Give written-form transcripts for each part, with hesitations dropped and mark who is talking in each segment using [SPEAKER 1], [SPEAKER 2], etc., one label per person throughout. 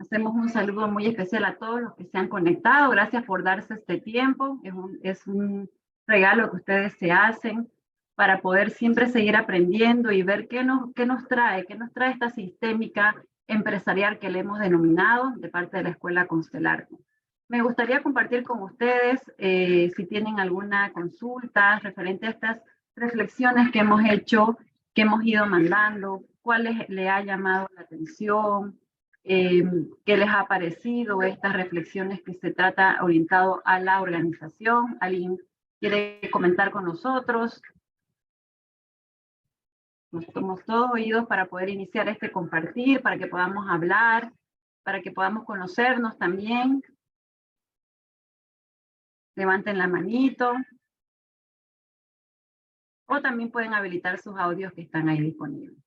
[SPEAKER 1] Hacemos un saludo muy especial a todos los que se han conectado. Gracias por darse este tiempo. Es un regalo que ustedes se hacen para poder siempre seguir aprendiendo y ver qué nos trae esta sistémica empresarial que le hemos denominado de parte de la Escuela Constelar. Me gustaría compartir con ustedes, si tienen alguna consulta referente a estas reflexiones que hemos hecho, que hemos ido mandando, cuáles le ha llamado la atención, qué les ha parecido estas reflexiones que se trata orientado a la organización. ¿Alguien quiere comentar con nosotros? Nos somos todos oídos para poder iniciar este compartir, para que podamos hablar, para que podamos conocernos también. Levanten la manito. O también pueden habilitar sus audios que están ahí disponibles.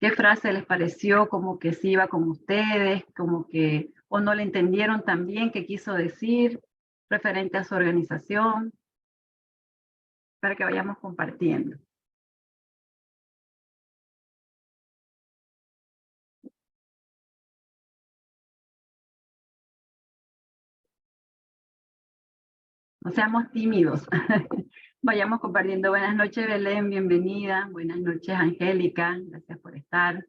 [SPEAKER 1] ¿Qué frase les pareció como que sí iba con ustedes, como que o no le entendieron tan bien qué quiso decir referente a su organización? Para que vayamos compartiendo. No seamos tímidos. Vayamos compartiendo. Buenas noches, Belén, bienvenida. Buenas noches, Angélica, gracias por estar.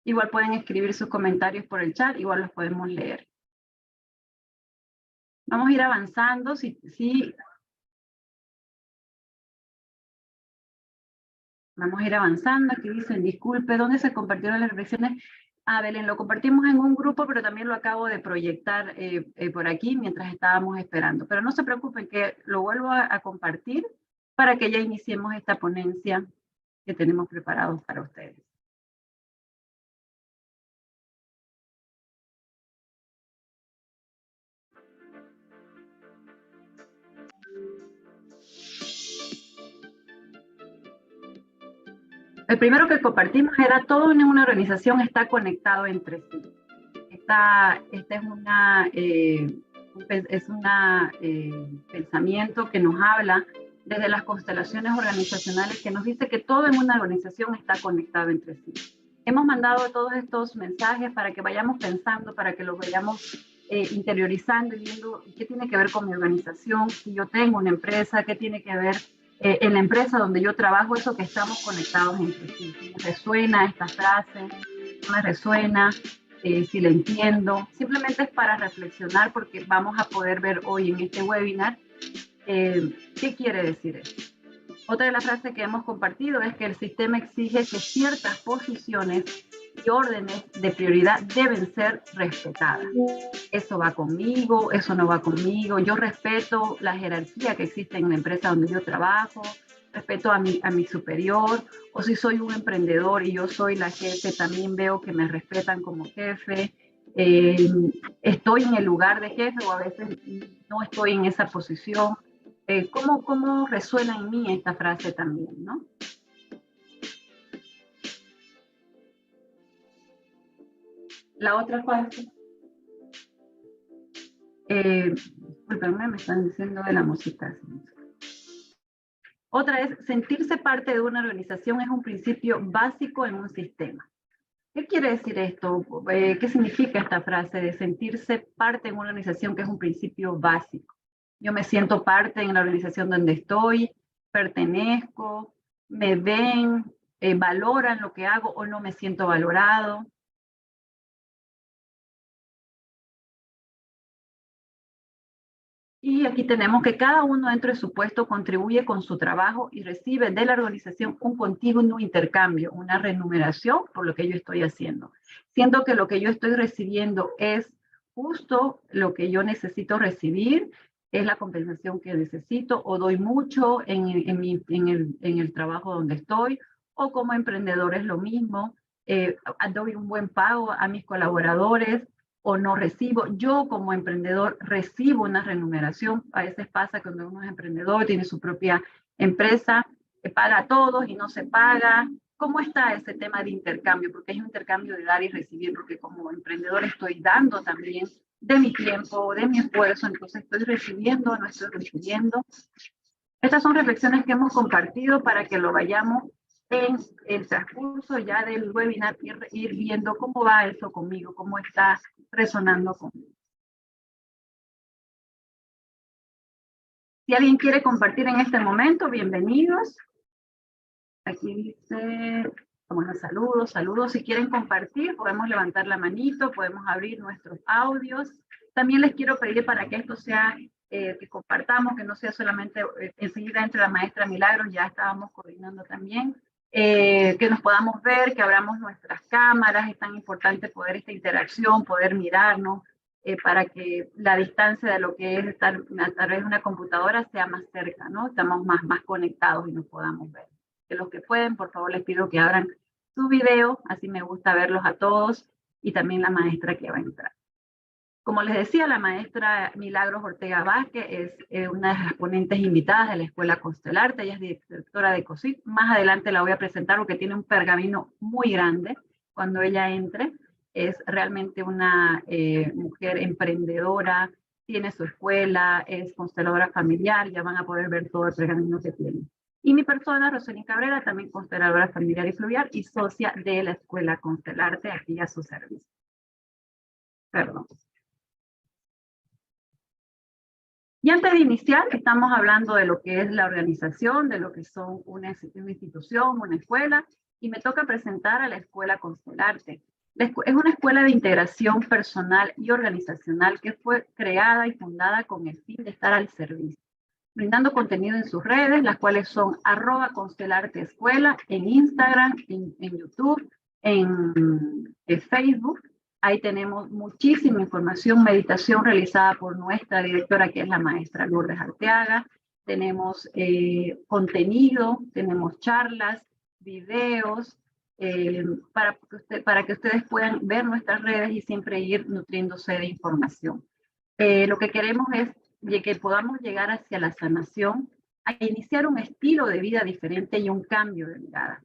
[SPEAKER 1] Igual pueden escribir sus comentarios por el chat, igual los podemos leer. Vamos a ir avanzando. Vamos a ir avanzando. Aquí dicen, disculpe, ¿dónde se compartieron las reflexiones? Belén, lo compartimos en un grupo, pero también lo acabo de proyectar por aquí mientras estábamos esperando. Pero no se preocupen que lo vuelvo a compartir para que ya iniciemos esta ponencia que tenemos preparados para ustedes. El primero que compartimos era todo en una organización está conectado entre sí. Esta es un pensamiento que nos habla desde las constelaciones organizacionales, que nos dice que todo en una organización está conectado entre sí. Hemos mandado todos estos mensajes para que vayamos pensando, para que los vayamos interiorizando y viendo qué tiene que ver con mi organización, si yo tengo una empresa, qué tiene que ver en la empresa donde yo trabajo, eso que estamos conectados entre sí. Si me resuena esta frase, no me resuena, si la entiendo. Simplemente es para reflexionar porque vamos a poder ver hoy en este webinar qué quiere decir esto. Otra de las frases que hemos compartido es que el sistema exige que ciertas posiciones y órdenes de prioridad deben ser respetadas. Eso va conmigo, eso no va conmigo. Yo respeto la jerarquía que existe en la empresa donde yo trabajo, respeto a mi superior, o si soy un emprendedor y yo soy la jefe, también veo que me respetan como jefe. Estoy en el lugar de jefe o a veces no estoy en esa posición. ¿Cómo resuena en mí esta frase también, no? La otra parte, discúlpenme, me están diciendo de la música. Otra es, sentirse parte de una organización es un principio básico en un sistema. ¿Qué quiere decir esto? ¿Qué significa esta frase de sentirse parte en una organización que es un principio básico? Yo me siento parte en la organización donde estoy, pertenezco, me ven, valoran lo que hago o no me siento valorado. Y aquí tenemos que cada uno dentro de su puesto contribuye con su trabajo y recibe de la organización un continuo intercambio, una remuneración por lo que yo estoy haciendo. Siento que lo que yo estoy recibiendo es justo lo que yo necesito recibir, es la compensación que necesito, o doy mucho en el trabajo donde estoy, o como emprendedor es lo mismo, doy un buen pago a mis colaboradores, o no recibo. Yo como emprendedor recibo una remuneración. A veces pasa cuando uno es emprendedor, tiene su propia empresa, paga a todos y no se paga. ¿Cómo está ese tema de intercambio? Porque es un intercambio de dar y recibir, porque como emprendedor estoy dando también de mi tiempo, de mi esfuerzo, entonces estoy recibiendo, no estoy recibiendo. Estas son reflexiones que hemos compartido para que lo vayamos en el transcurso ya del webinar ir viendo cómo va eso conmigo, cómo está resonando conmigo. Si alguien quiere compartir en este momento, bienvenidos. Aquí dice, bueno, saludos. Si quieren compartir, podemos levantar la manito, podemos abrir nuestros audios. También les quiero pedir para que esto sea, que compartamos, que no sea solamente enseguida entre la maestra Milagros, ya estábamos coordinando también, que nos podamos ver, que abramos nuestras cámaras. Es tan importante poder esta interacción, poder mirarnos, para que la distancia de lo que es estar a través de una computadora sea más cerca, ¿no? Estamos más conectados y nos podamos ver. Que los que pueden, por favor, les pido que abran su video, así me gusta verlos a todos, y también la maestra que va a entrar. Como les decía, la maestra Milagros Ortega Vázquez es una de las ponentes invitadas de la Escuela Constelarte. Ella es directora de COSIC. Más adelante la voy a presentar porque tiene un pergamino muy grande cuando ella entre. Es realmente una mujer emprendedora, tiene su escuela, es consteladora familiar, ya van a poder ver todo el pergamino que tiene. Y mi persona, Rosely Cabrera, también consteladora familiar y fluvial y socia de la Escuela Constelarte, aquí a su servicio. Perdón. Y antes de iniciar, estamos hablando de lo que es la organización, de lo que son una institución, una escuela, y me toca presentar a la Escuela Constelarte. Es una escuela de integración personal y organizacional que fue creada y fundada con el fin de estar al servicio, brindando contenido en sus redes, las cuales son @ConstelarteEscuela, en Instagram, en YouTube, en Facebook. Ahí tenemos muchísima información, meditación realizada por nuestra directora, que es la maestra Lourdes Arteaga. Tenemos contenido, tenemos charlas, videos, para que ustedes puedan ver nuestras redes y siempre ir nutriéndose de información. Lo que queremos es que podamos llegar hacia la sanación, a iniciar un estilo de vida diferente y un cambio de mirada.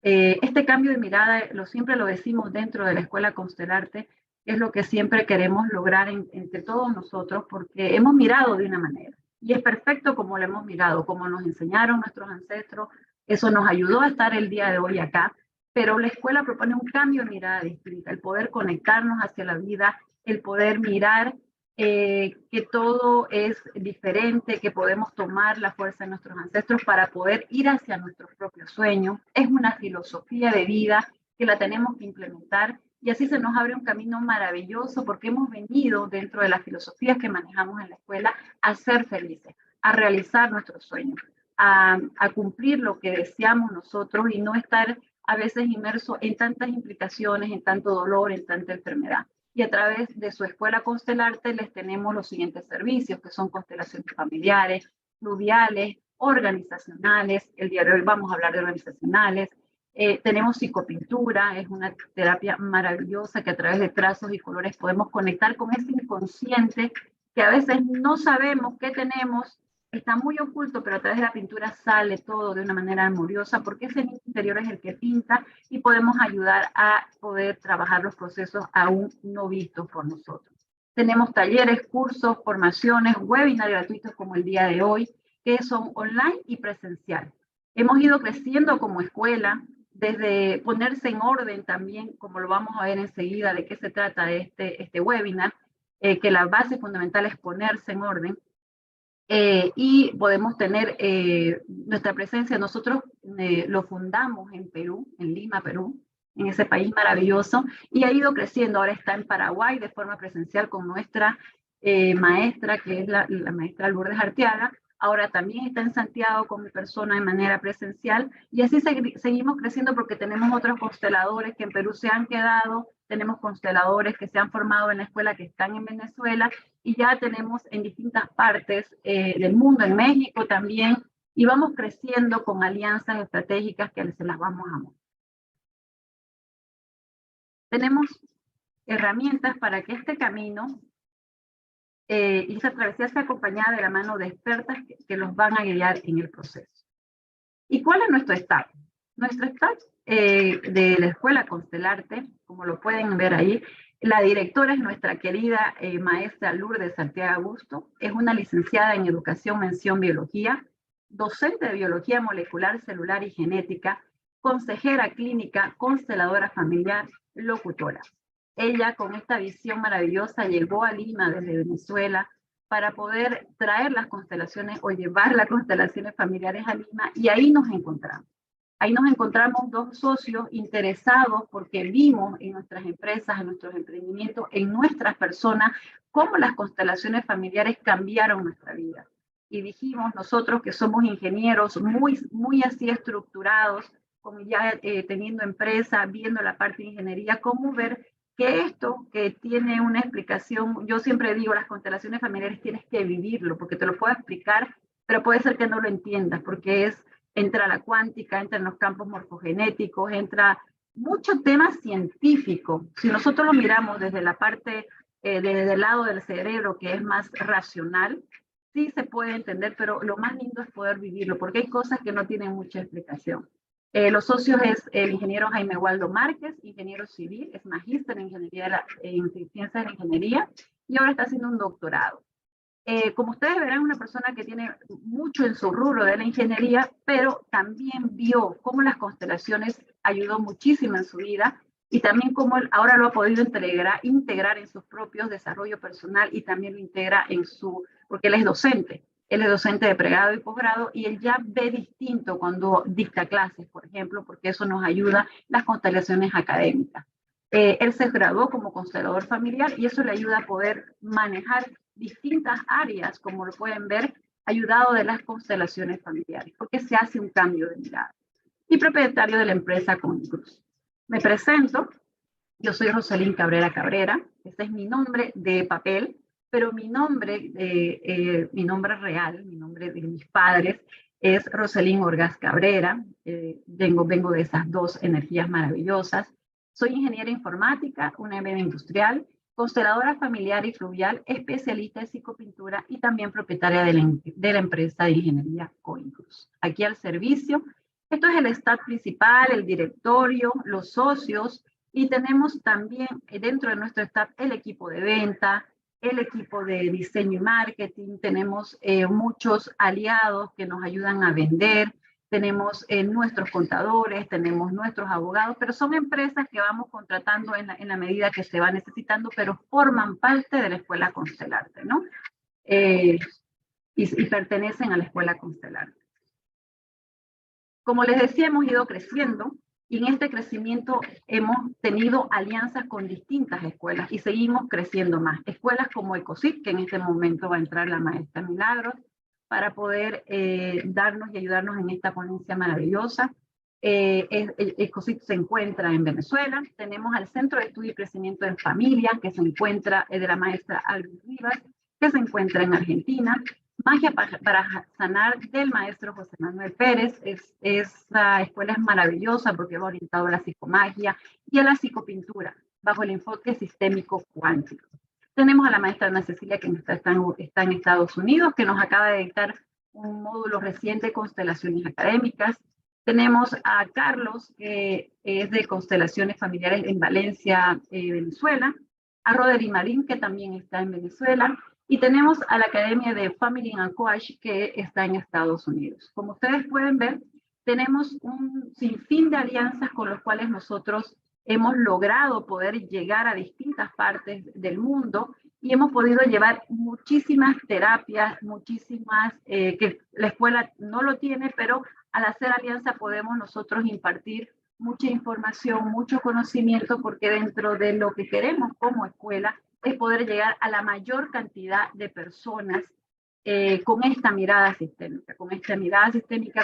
[SPEAKER 1] Este cambio de mirada, siempre lo decimos dentro de la Escuela Constelarte, es lo que siempre queremos lograr entre todos nosotros, porque hemos mirado de una manera, y es perfecto como lo hemos mirado, como nos enseñaron nuestros ancestros. Eso nos ayudó a estar el día de hoy acá, pero la escuela propone un cambio de mirada distinta, el poder conectarnos hacia la vida, el poder mirar que todo es diferente, que podemos tomar la fuerza de nuestros ancestros para poder ir hacia nuestros propios sueños. Es una filosofía de vida que la tenemos que implementar, y así se nos abre un camino maravilloso, porque hemos venido dentro de las filosofías que manejamos en la escuela a ser felices, a realizar nuestros sueños, a cumplir lo que deseamos nosotros y no estar a veces inmersos en tantas implicaciones, en tanto dolor, en tanta enfermedad. Y a través de su Escuela Constelarte les tenemos los siguientes servicios, que son constelaciones familiares, fluviales, organizacionales. El día de hoy vamos a hablar de organizacionales. Tenemos psicopintura, es una terapia maravillosa que a través de trazos y colores podemos conectar con ese inconsciente que a veces no sabemos qué tenemos, está muy oculto, pero a través de la pintura sale todo de una manera amorosa, porque ese interior es el que pinta, y podemos ayudar a poder trabajar los procesos aún no vistos por nosotros. Tenemos talleres, cursos, formaciones, webinars gratuitos como el día de hoy, que son online y presencial. Hemos ido creciendo como escuela, desde ponerse en orden también, como lo vamos a ver enseguida de qué se trata de este webinar, que la base fundamental es ponerse en orden. Y podemos tener nuestra presencia. Nosotros lo fundamos en Perú, en Lima, Perú, en ese país maravilloso, y ha ido creciendo. Ahora está en Paraguay de forma presencial con nuestra maestra, que es la maestra Lourdes Arteaga. Ahora también está en Santiago con mi persona de manera presencial, y así seguimos creciendo, porque tenemos otros consteladores que en Perú se han quedado, tenemos consteladores que se han formado en la escuela que están en Venezuela, y ya tenemos en distintas partes del mundo, en México también, y vamos creciendo con alianzas estratégicas que se las vamos a mostrar. Tenemos herramientas para que este camino y esa travesía sea acompañada de la mano de expertas que los van a guiar en el proceso. ¿Y cuál es nuestro staff? Nuestro staff de la Escuela Constelarte, como lo pueden ver ahí, la directora es nuestra querida maestra Lourdes Arteaga Busto. Es una licenciada en Educación Mención Biología, docente de Biología Molecular, Celular y Genética, consejera clínica, consteladora familiar, locutora. Ella con esta visión maravillosa llegó a Lima desde Venezuela para poder traer las constelaciones o llevar las constelaciones familiares a Lima, y ahí nos encontramos. Ahí nos encontramos dos socios interesados porque vimos en nuestras empresas, en nuestros emprendimientos, en nuestras personas, cómo las constelaciones familiares cambiaron nuestra vida. Y dijimos nosotros que somos ingenieros muy así estructurados, como ya teniendo empresa, viendo la parte de ingeniería, cómo ver que esto que tiene una explicación, yo siempre digo, las constelaciones familiares tienes que vivirlo, porque te lo puedo explicar, pero puede ser que no lo entiendas, porque entra la cuántica, entra en los campos morfogenéticos, entra mucho tema científico. Si nosotros lo miramos desde la parte, desde el lado del cerebro, que es más racional, sí se puede entender, pero lo más lindo es poder vivirlo, porque hay cosas que no tienen mucha explicación. Los socios es el ingeniero Jaime Waldo Márquez, ingeniero civil, es magíster en ciencias de la ingeniería y ahora está haciendo un doctorado. Como ustedes verán, una persona que tiene mucho en su rubro de la ingeniería, pero también vio cómo las constelaciones ayudó muchísimo en su vida y también cómo ahora lo ha podido integrar en su propio desarrollo personal y también lo integra en porque él es docente. Él es docente de pregrado y posgrado y él ya ve distinto cuando dicta clases, por ejemplo, porque eso nos ayuda las constelaciones académicas. Él se graduó como constelador familiar y eso le ayuda a poder manejar distintas áreas, como lo pueden ver, ayudado de las constelaciones familiares, porque se hace un cambio de mirada. Y propietario de la empresa Conicruz. Me presento, yo soy Roselín Cabrera Cabrera, ese es mi nombre de papel, pero mi nombre real, mi nombre de mis padres, es Roselín Orgaz Cabrera. Vengo de esas dos energías maravillosas. Soy ingeniera informática, una MBA industrial, consteladora familiar y fluvial, especialista en psicopintura y también propietaria de la empresa de ingeniería Coincruz. Aquí al servicio. Esto es el staff principal, el directorio, los socios, y tenemos también dentro de nuestro staff el equipo de venta, el equipo de diseño y marketing, tenemos muchos aliados que nos ayudan a vender, tenemos nuestros contadores, tenemos nuestros abogados, pero son empresas que vamos contratando en la medida que se va necesitando, pero forman parte de la Escuela Constelarte, ¿no? Y pertenecen a la Escuela Constelarte. Como les decía, hemos ido creciendo y en este crecimiento hemos tenido alianzas con distintas escuelas y seguimos creciendo más. Escuelas como ECOSIT, que en este momento va a entrar la maestra Milagros, para poder darnos y ayudarnos en esta ponencia maravillosa. ECOSIT se encuentra en Venezuela. Tenemos al Centro de Estudio y Crecimiento en Familia, que se encuentra de la maestra Alvis Rivas, que se encuentra en Argentina. Magia para Sanar del maestro José Manuel Pérez. Esta escuela es maravillosa porque va orientado a la psicomagia y a la psicopintura bajo el enfoque sistémico cuántico. Tenemos a la maestra Ana Cecilia, que está en Estados Unidos, que nos acaba de dictar un módulo reciente de constelaciones académicas. Tenemos a Carlos, que es de constelaciones familiares en Valencia, Venezuela. A Roderick Marín, que también está en Venezuela. Y tenemos a la Academia de Family and Coach, que está en Estados Unidos. Como ustedes pueden ver, tenemos un sinfín de alianzas con los cuales nosotros hemos logrado poder llegar a distintas partes del mundo y hemos podido llevar muchísimas terapias, muchísimas, que la escuela no lo tiene, pero al hacer alianza podemos nosotros impartir mucha información, mucho conocimiento, porque dentro de lo que queremos como escuela es poder llegar a la mayor cantidad de personas con esta mirada sistémica,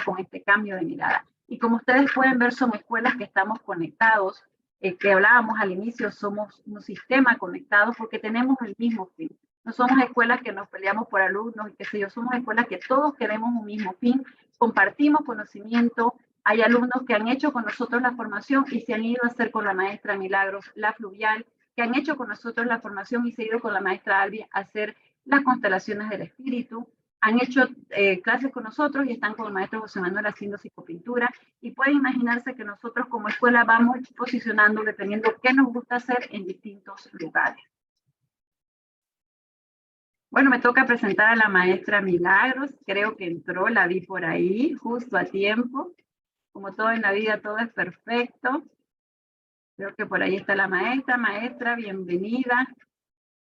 [SPEAKER 1] con este cambio de mirada. Y como ustedes pueden ver, son escuelas que estamos conectados, que hablábamos al inicio, somos un sistema conectado porque tenemos el mismo fin. No somos escuelas que nos peleamos por alumnos y qué sé yo, somos escuelas que todos queremos un mismo fin, compartimos conocimiento. Hay alumnos que han hecho con nosotros la formación y se han ido a hacer con la maestra Milagros, la fluvial, que han hecho con nosotros la formación y se han ido con la maestra Albi a hacer las constelaciones del espíritu, han hecho clases con nosotros y están con el maestro José Manuel haciendo psicopintura, y pueden imaginarse que nosotros como escuela vamos posicionando dependiendo qué nos gusta hacer en distintos lugares. Bueno, me toca presentar a la maestra Milagros, creo que entró, la vi por ahí, justo a tiempo. Como todo en la vida, todo es perfecto. Creo que por ahí está la maestra. Maestra, bienvenida.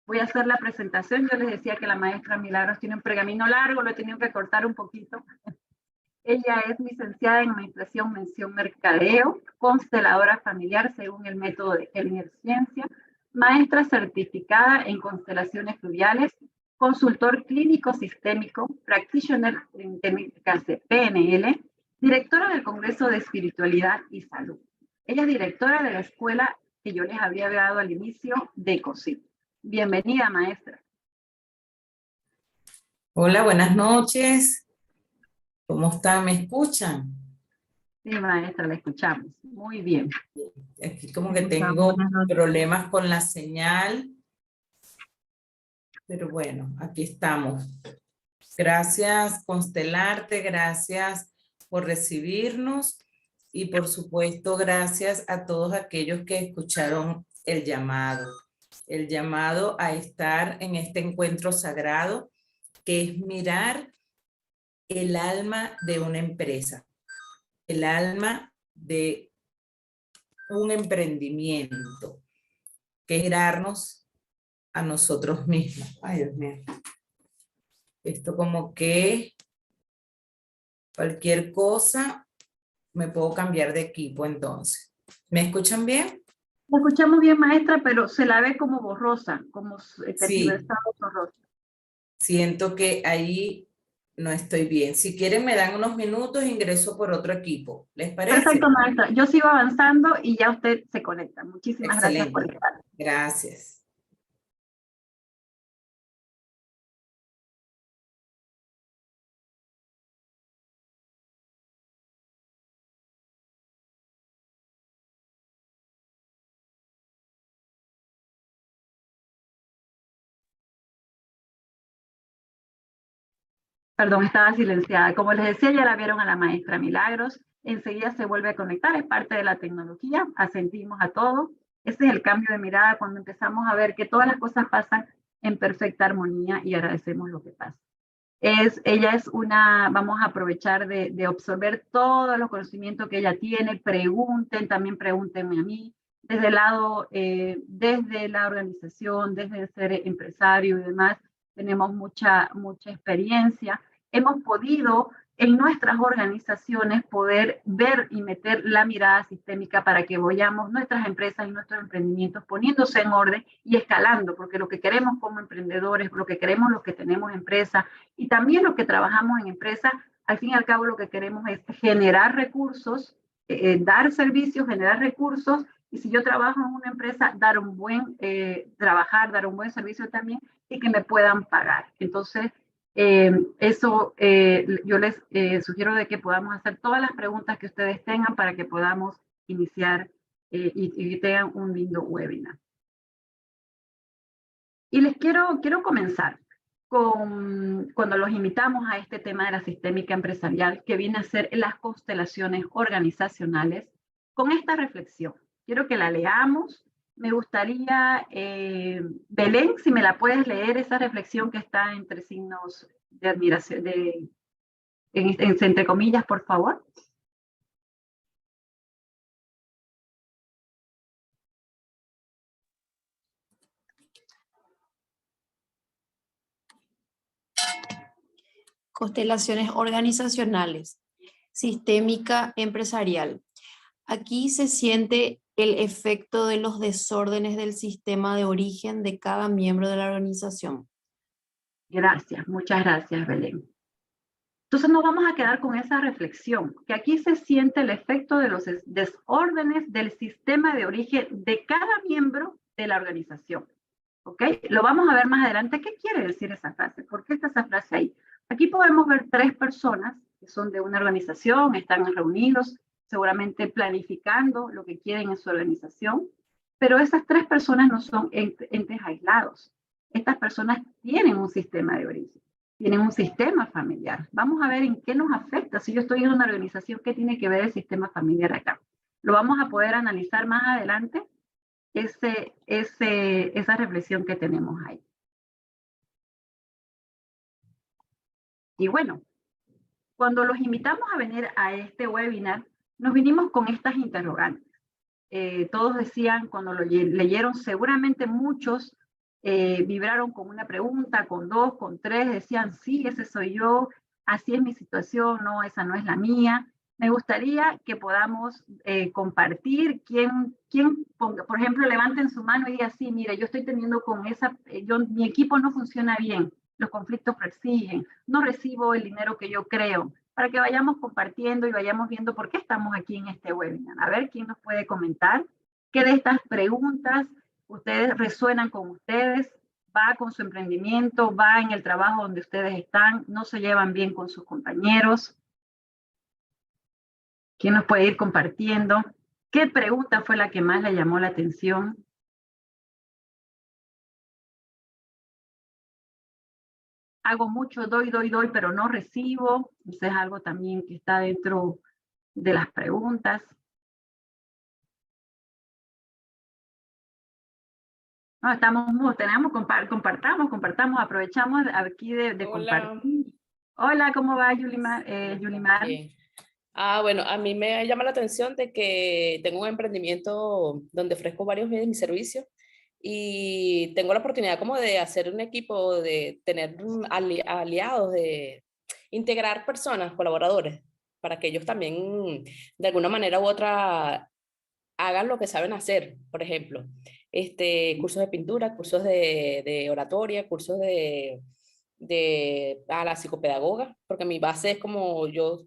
[SPEAKER 1] Voy a hacer la presentación. Yo les decía que la maestra Milagros tiene un pergamino largo, lo he tenido que cortar un poquito. Ella es licenciada en Administración, Mención Mercadeo, consteladora familiar según el método de Hellinger Ciencia, maestra certificada en constelaciones fluviales, consultor clínico sistémico, practitioner en técnicas de PNL, directora del Congreso de Espiritualidad y Salud. Ella es directora de la escuela que yo les había dado al inicio de COSIP. Bienvenida, maestra.
[SPEAKER 2] Hola, buenas noches. ¿Cómo están? ¿Me escuchan?
[SPEAKER 1] Sí, maestra, la escuchamos. Muy bien.
[SPEAKER 2] Aquí como que tengo problemas con la señal, pero bueno, aquí estamos. Gracias, Constelarte, gracias por recibirnos y por supuesto gracias a todos aquellos que escucharon el llamado a estar en este encuentro sagrado, que es mirar el alma de una empresa, el alma de un emprendimiento, que es mirarnos a nosotros mismos. Ay, Dios mío. Esto como que cualquier cosa me puedo cambiar de equipo entonces. ¿Me escuchan bien?
[SPEAKER 1] La escuchamos bien, maestra, pero se la ve como borrosa, como
[SPEAKER 2] Sí,
[SPEAKER 1] tergiversado borrosa.
[SPEAKER 2] siento que ahí no estoy bien. Si quieren me dan unos minutos, ingreso por otro equipo. ¿Les
[SPEAKER 1] Perfecto,
[SPEAKER 2] parece?
[SPEAKER 1] maestra. Yo sigo avanzando y ya usted se conecta. Muchísimas gracias por
[SPEAKER 2] Excelente.
[SPEAKER 1] estar.
[SPEAKER 2] Gracias.
[SPEAKER 1] Perdón, estaba silenciada. Como les decía, ya la vieron a la maestra Milagros. Enseguida se vuelve a conectar, es parte de la tecnología. Asentimos a todo. Ese es el cambio de mirada cuando empezamos a ver que todas las cosas pasan en perfecta armonía y agradecemos lo que pasa. Ella es una, vamos a aprovechar de absorber todos los conocimientos que ella tiene, pregunten, también pregúntenme a mí, desde el lado, desde la organización, desde ser empresario y demás, tenemos mucha experiencia. Hemos podido en nuestras organizaciones poder ver y meter la mirada sistémica para que vayamos nuestras empresas y nuestros emprendimientos poniéndose en orden y escalando, porque lo que queremos como emprendedores, lo que queremos los que tenemos empresas, y también los que trabajamos en empresas, al fin y al cabo lo que queremos es generar recursos, dar servicios, generar recursos, y si yo trabajo en una empresa, dar un buen, dar un buen servicio también y que me puedan pagar. Entonces, yo les sugiero de que podamos hacer todas las preguntas que ustedes tengan para que podamos iniciar y tengan un lindo webinar. Y les quiero comenzar cuando los invitamos a este tema de la sistémica empresarial, que viene a ser las constelaciones organizacionales, con esta reflexión. Quiero que la leamos. Me gustaría, Belén, si me la puedes leer, esa reflexión que está entre signos de admiración, entre comillas, por favor.
[SPEAKER 3] Constelaciones organizacionales, sistémica empresarial. Aquí se siente el efecto de los desórdenes del sistema de origen de cada miembro de la organización.
[SPEAKER 1] Gracias, muchas gracias, Belén. Entonces nos vamos a quedar con esa reflexión, que aquí se siente el efecto de los desórdenes del sistema de origen de cada miembro de la organización. ¿Ok? Lo vamos a ver más adelante. ¿Qué quiere decir esa frase? ¿Por qué está esa frase ahí? Aquí podemos ver tres personas que son de una organización, están reunidos, seguramente planificando lo que quieren en su organización, pero esas tres personas no son entes aislados. Estas personas tienen un sistema de origen, tienen un sistema familiar. Vamos a ver en qué nos afecta. Si yo estoy en una organización, ¿qué tiene que ver el sistema familiar acá? Lo vamos a poder analizar más adelante, esa reflexión que tenemos ahí. Y bueno, cuando los invitamos a venir a este webinar, nos vinimos con estas interrogantes. Todos decían, cuando lo leyeron, seguramente muchos vibraron con una pregunta, con dos, con tres, decían, sí, ese soy yo, así es mi situación, no, esa no es la mía. Me gustaría que podamos compartir, por ejemplo, levanten su mano y digan, sí, mire, yo estoy teniendo con mi equipo no funciona bien, los conflictos persiguen, no recibo el dinero que yo creo, para que vayamos compartiendo y vayamos viendo por qué estamos aquí en este webinar. A ver, ¿quién nos puede comentar? ¿Qué de estas preguntas ustedes resuenan con ustedes? ¿Va con su emprendimiento? ¿Va en el trabajo donde ustedes están? ¿No se llevan bien con sus compañeros? ¿Quién nos puede ir compartiendo? ¿Qué pregunta fue la que más le llamó la atención? Hago mucho, doy, pero no recibo. Eso es algo también que está dentro de las preguntas. No, compartamos, aprovechamos aquí de compartir. Hola, ¿cómo va, Yulimar?
[SPEAKER 4] Bien. Bueno, a mí me llama la atención de que tengo un emprendimiento donde ofrezco varios de mis servicios y tengo la oportunidad como de hacer un equipo, de tener aliados, de integrar personas, colaboradores, para que ellos también de alguna manera u otra hagan lo que saben hacer. Por ejemplo, cursos de pintura, cursos de oratoria, cursos a la psicopedagoga, porque mi base es como yo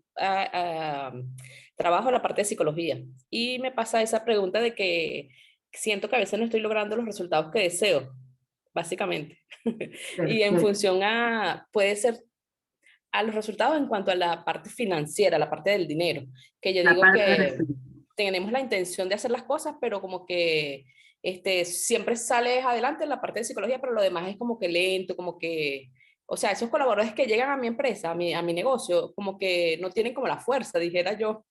[SPEAKER 4] trabajo en la parte de psicología y me pasa esa pregunta de que siento que a veces no estoy logrando los resultados que deseo, básicamente. Y en función puede ser a los resultados en cuanto a la parte financiera, la parte del dinero, que yo digo que tenemos la intención de hacer las cosas, pero como que siempre sales adelante en la parte de psicología, pero lo demás es como que lento, como que, o sea, esos colaboradores que llegan a mi empresa, a mi negocio, como que no tienen como la fuerza, dijera yo,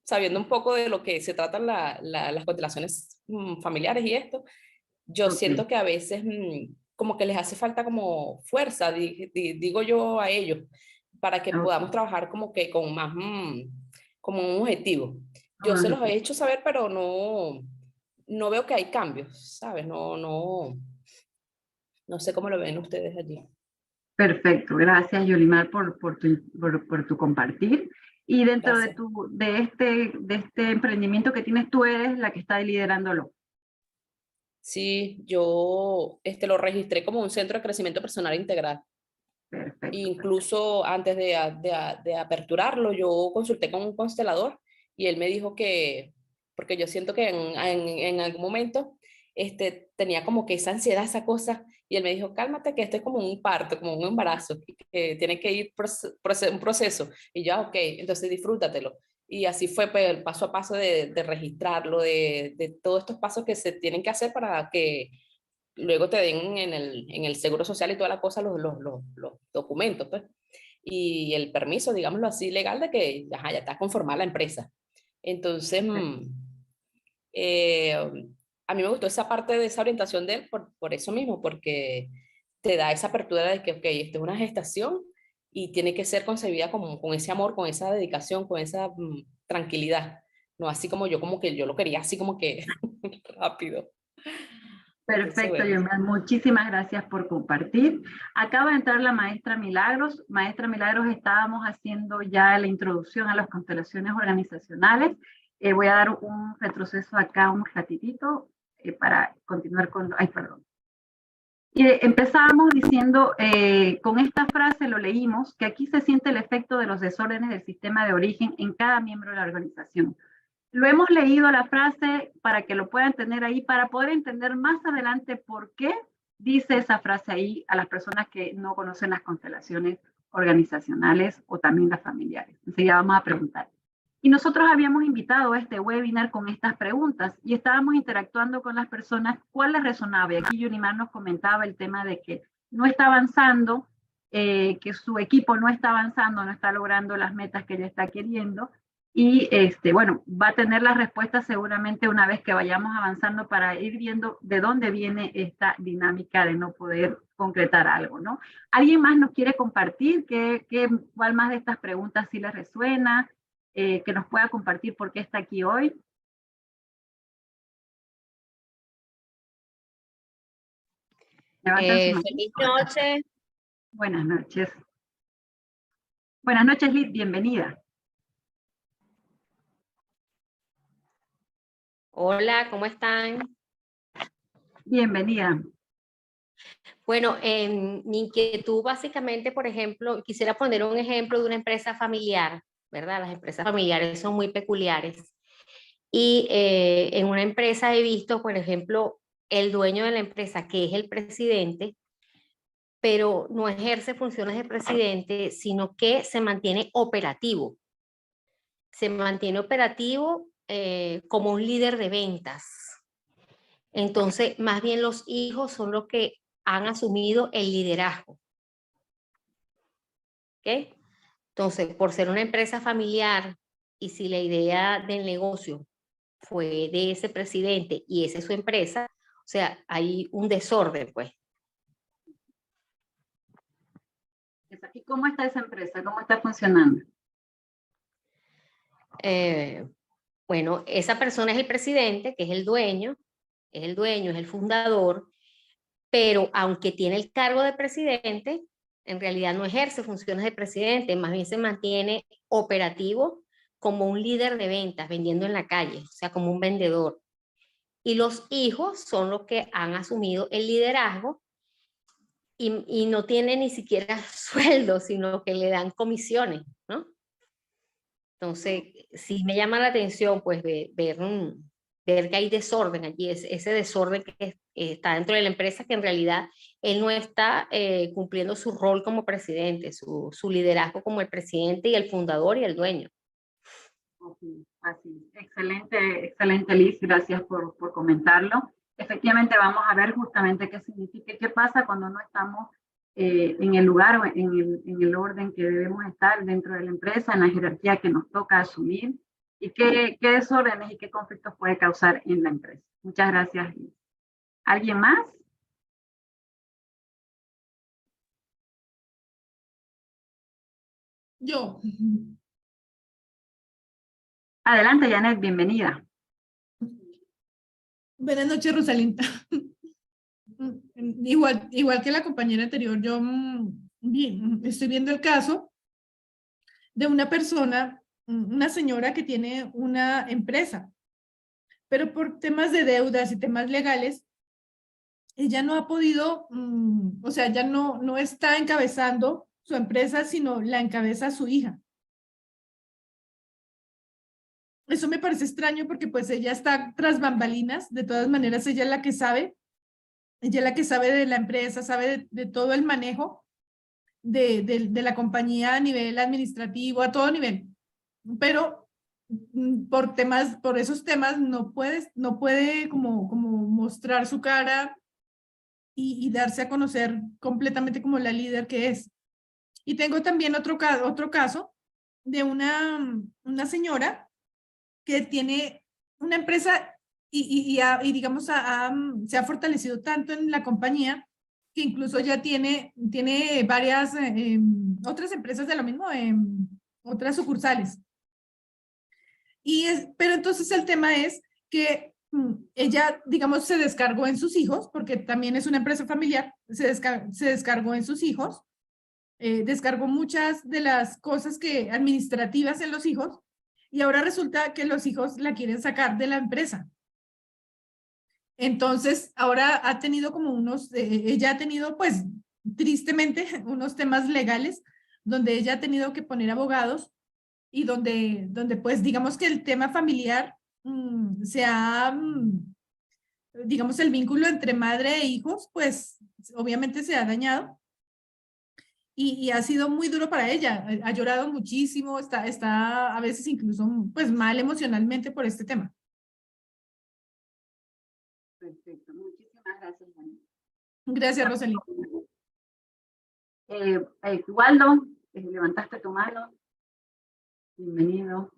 [SPEAKER 4] sabiendo un poco de lo que se tratan las constelaciones familiares y esto, yo siento que a veces como que les hace falta como fuerza, digo yo a ellos, para que podamos trabajar como que con más, como un objetivo. Yo se los he hecho saber, pero no veo que hay cambios, ¿sabes? No sé cómo lo ven ustedes allí.
[SPEAKER 1] Perfecto, gracias Yolimar por tu compartir. Y dentro de este emprendimiento que tienes, tú eres la que está liderándolo.
[SPEAKER 4] Sí, yo lo registré como un centro de crecimiento personal integral.
[SPEAKER 1] Perfecto.
[SPEAKER 4] Incluso antes de aperturarlo, yo consulté con un constelador y él me dijo que, porque yo siento que en algún momento tenía como que esa ansiedad, esa cosa, y él me dijo, cálmate, que esto es como un parto, como un embarazo, que tiene que ir un proceso. Y yo, ok, entonces disfrútatelo. Y así fue pues, el paso a paso de registrarlo, de todos estos pasos que se tienen que hacer para que luego te den en el seguro social y toda la cosa los documentos, pues. Y el permiso, digámoslo así, legal de que ya está conformada la empresa. Entonces, a mí me gustó esa parte de esa orientación de él por eso mismo, porque te da esa apertura de que, ok, esto es una gestación y tiene que ser concebida con ese amor, con esa dedicación, con esa tranquilidad. No así como yo lo quería así como que rápido.
[SPEAKER 1] Perfecto, Yomar. Muchísimas gracias por compartir. Acaba de entrar la maestra Milagros. Maestra Milagros, estábamos haciendo ya la introducción a las constelaciones organizacionales. Voy a dar un retroceso acá un ratitito para continuar con... Ay, perdón. Y empezábamos diciendo, con esta frase lo leímos, que aquí se siente el efecto de los desórdenes del sistema de origen en cada miembro de la organización. Lo hemos leído la frase para que lo puedan tener ahí, para poder entender más adelante por qué dice esa frase ahí a las personas que no conocen las constelaciones organizacionales o también las familiares. Enseguida vamos a preguntar. Y nosotros habíamos invitado a este webinar con estas preguntas y estábamos interactuando con las personas cuál les resonaba. Y aquí Yunimar nos comentaba el tema de que no está avanzando, que su equipo no está avanzando, no está logrando las metas que ella está queriendo. Y bueno, va a tener las respuestas seguramente una vez que vayamos avanzando para ir viendo de dónde viene esta dinámica de no poder concretar algo, ¿no? ¿Alguien más nos quiere compartir cuál más de estas preguntas sí les resuena? que nos pueda compartir por qué está aquí hoy.
[SPEAKER 5] Feliz noche.
[SPEAKER 1] Buenas noches. Buenas noches, Liz, bienvenida.
[SPEAKER 5] Hola, ¿cómo están?
[SPEAKER 1] Bienvenida.
[SPEAKER 5] Bueno, mi inquietud básicamente, por ejemplo, quisiera poner un ejemplo de una empresa familiar, ¿verdad? Las empresas familiares son muy peculiares. Y en una empresa he visto, por ejemplo, el dueño de la empresa, que es el presidente, pero no ejerce funciones de presidente, sino que se mantiene operativo. Se mantiene operativo como un líder de ventas. Entonces, más bien los hijos son los que han asumido el liderazgo. ¿Ok? Entonces, por ser una empresa familiar y si la idea del negocio fue de ese presidente y esa es su empresa, o sea, hay un desorden, pues.
[SPEAKER 1] ¿Y cómo está esa empresa? ¿Cómo está funcionando?
[SPEAKER 5] Bueno, esa persona es el presidente, que es el dueño, es el fundador, pero aunque tiene el cargo de presidente, en realidad no ejerce funciones de presidente, más bien se mantiene operativo como un líder de ventas, vendiendo en la calle, o sea, como un vendedor. Y los hijos son los que han asumido el liderazgo y no tienen ni siquiera sueldo, sino que le dan comisiones, ¿no? Entonces, sí me llama la atención, pues, ver que hay desorden allí, ese desorden que está dentro de la empresa, que en realidad él no está cumpliendo su rol como presidente, su liderazgo como el presidente y el fundador y el dueño.
[SPEAKER 1] Así, excelente Liz, gracias por comentarlo. Efectivamente vamos a ver justamente qué significa, qué pasa cuando no estamos en el lugar o en el orden que debemos estar dentro de la empresa, en la jerarquía que nos toca asumir y qué desórdenes y qué conflictos puede causar en la empresa. Muchas gracias, Liz. ¿Alguien más?
[SPEAKER 6] Yo.
[SPEAKER 1] Adelante, Janet, bienvenida.
[SPEAKER 6] Buenas noches, Rosalinda. Igual que la compañera anterior, yo estoy viendo el caso de una persona, una señora que tiene una empresa, pero por temas de deudas y temas legales, ella no ha podido, o sea, ya no está encabezando su empresa, sino la encabeza su hija. Eso me parece extraño porque pues ella está tras bambalinas, de todas maneras ella es la que sabe, ella es la que sabe de la empresa, sabe de todo el manejo de la compañía a nivel administrativo, a todo nivel, pero por esos temas no puede como mostrar su cara y darse a conocer completamente como la líder que es. Y tengo también otro caso de una señora que tiene una empresa y digamos, se ha fortalecido tanto en la compañía que incluso ya tiene varias otras empresas de lo mismo, otras sucursales. Pero entonces el tema es que ella, digamos, se descargó en sus hijos, porque también es una empresa familiar, se descargó en sus hijos, descargó muchas de las cosas administrativas en los hijos, y ahora resulta que los hijos la quieren sacar de la empresa. Entonces, ahora ha tenido como ella ha tenido, pues, tristemente, unos temas legales, donde ella ha tenido que poner abogados, y donde pues, digamos que el tema familiar digamos, el vínculo entre madre e hijos, pues, obviamente se ha dañado. Y ha sido muy duro para ella, ha llorado muchísimo, está a veces incluso pues mal emocionalmente por este tema.
[SPEAKER 1] Perfecto, muchísimas gracias, Janet.
[SPEAKER 6] Gracias, Rosalía.
[SPEAKER 1] Waldo, levantaste tu mano. Bienvenido.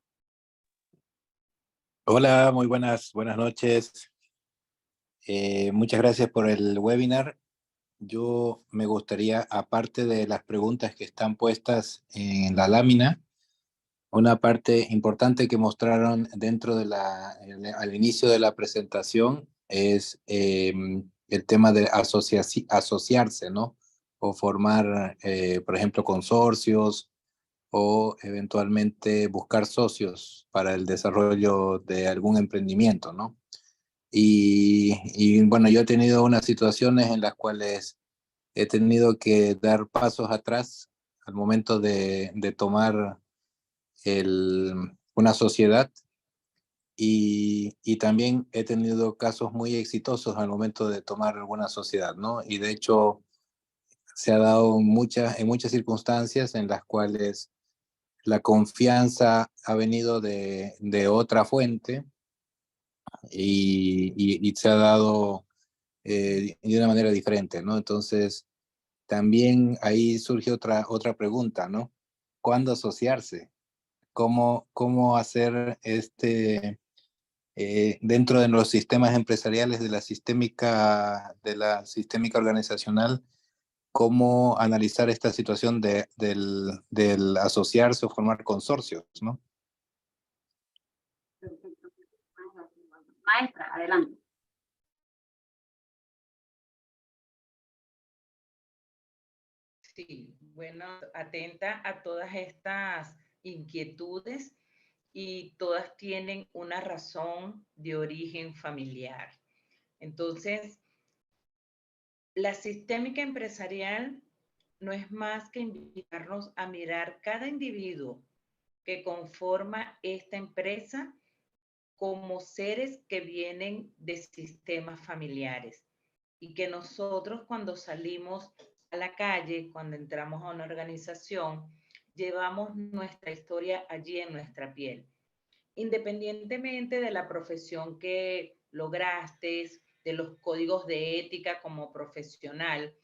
[SPEAKER 7] Hola, muy buenas noches. Muchas gracias por el webinar. Yo me gustaría, aparte de las preguntas que están puestas en la lámina, Una parte importante que mostraron dentro de al inicio de la presentación es el tema de asociarse, ¿no? O formar, por ejemplo, consorcios o eventualmente buscar socios para el desarrollo de algún emprendimiento, ¿no? Y bueno, yo he tenido unas situaciones en las cuales he tenido que dar pasos atrás al momento de tomar una sociedad y también he tenido casos muy exitosos al momento de tomar alguna sociedad, ¿no? Y de hecho se ha dado en muchas circunstancias en las cuales la confianza ha venido de otra fuente y se ha dado de una manera diferente, ¿no? Entonces, también ahí surge otra pregunta, ¿no? ¿Cuándo asociarse? ¿Cómo hacer dentro de los sistemas empresariales de la sistémica organizacional, cómo analizar esta situación del asociarse o formar consorcios, ¿no?
[SPEAKER 1] Maestra, adelante.
[SPEAKER 2] Sí, bueno, atenta a todas estas inquietudes y todas tienen una razón de origen familiar. Entonces, la sistémica empresarial no es más que invitarnos a mirar cada individuo que conforma esta empresa como seres que vienen de sistemas familiares y que nosotros cuando salimos a la calle, cuando entramos a una organización, llevamos nuestra historia allí en nuestra piel. Independientemente de la profesión que lograste, de los códigos de ética como profesional,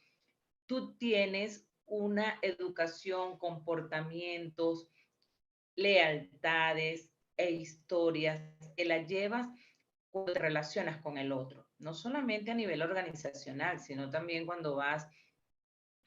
[SPEAKER 2] tú tienes una educación, comportamientos, lealtades e historias que las llevas cuando te relacionas con el otro, no solamente a nivel organizacional, sino también cuando vas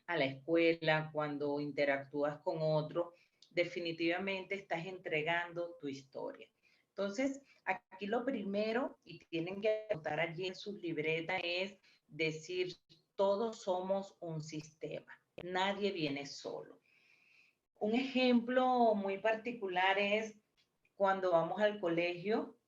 [SPEAKER 2] a la escuela, cuando interactúas con otro, definitivamente estás entregando tu historia. Entonces, aquí lo primero, y tienen que anotar allí en sus libretas, es decir, todos somos un sistema, nadie viene solo. Un ejemplo muy particular es cuando vamos al colegio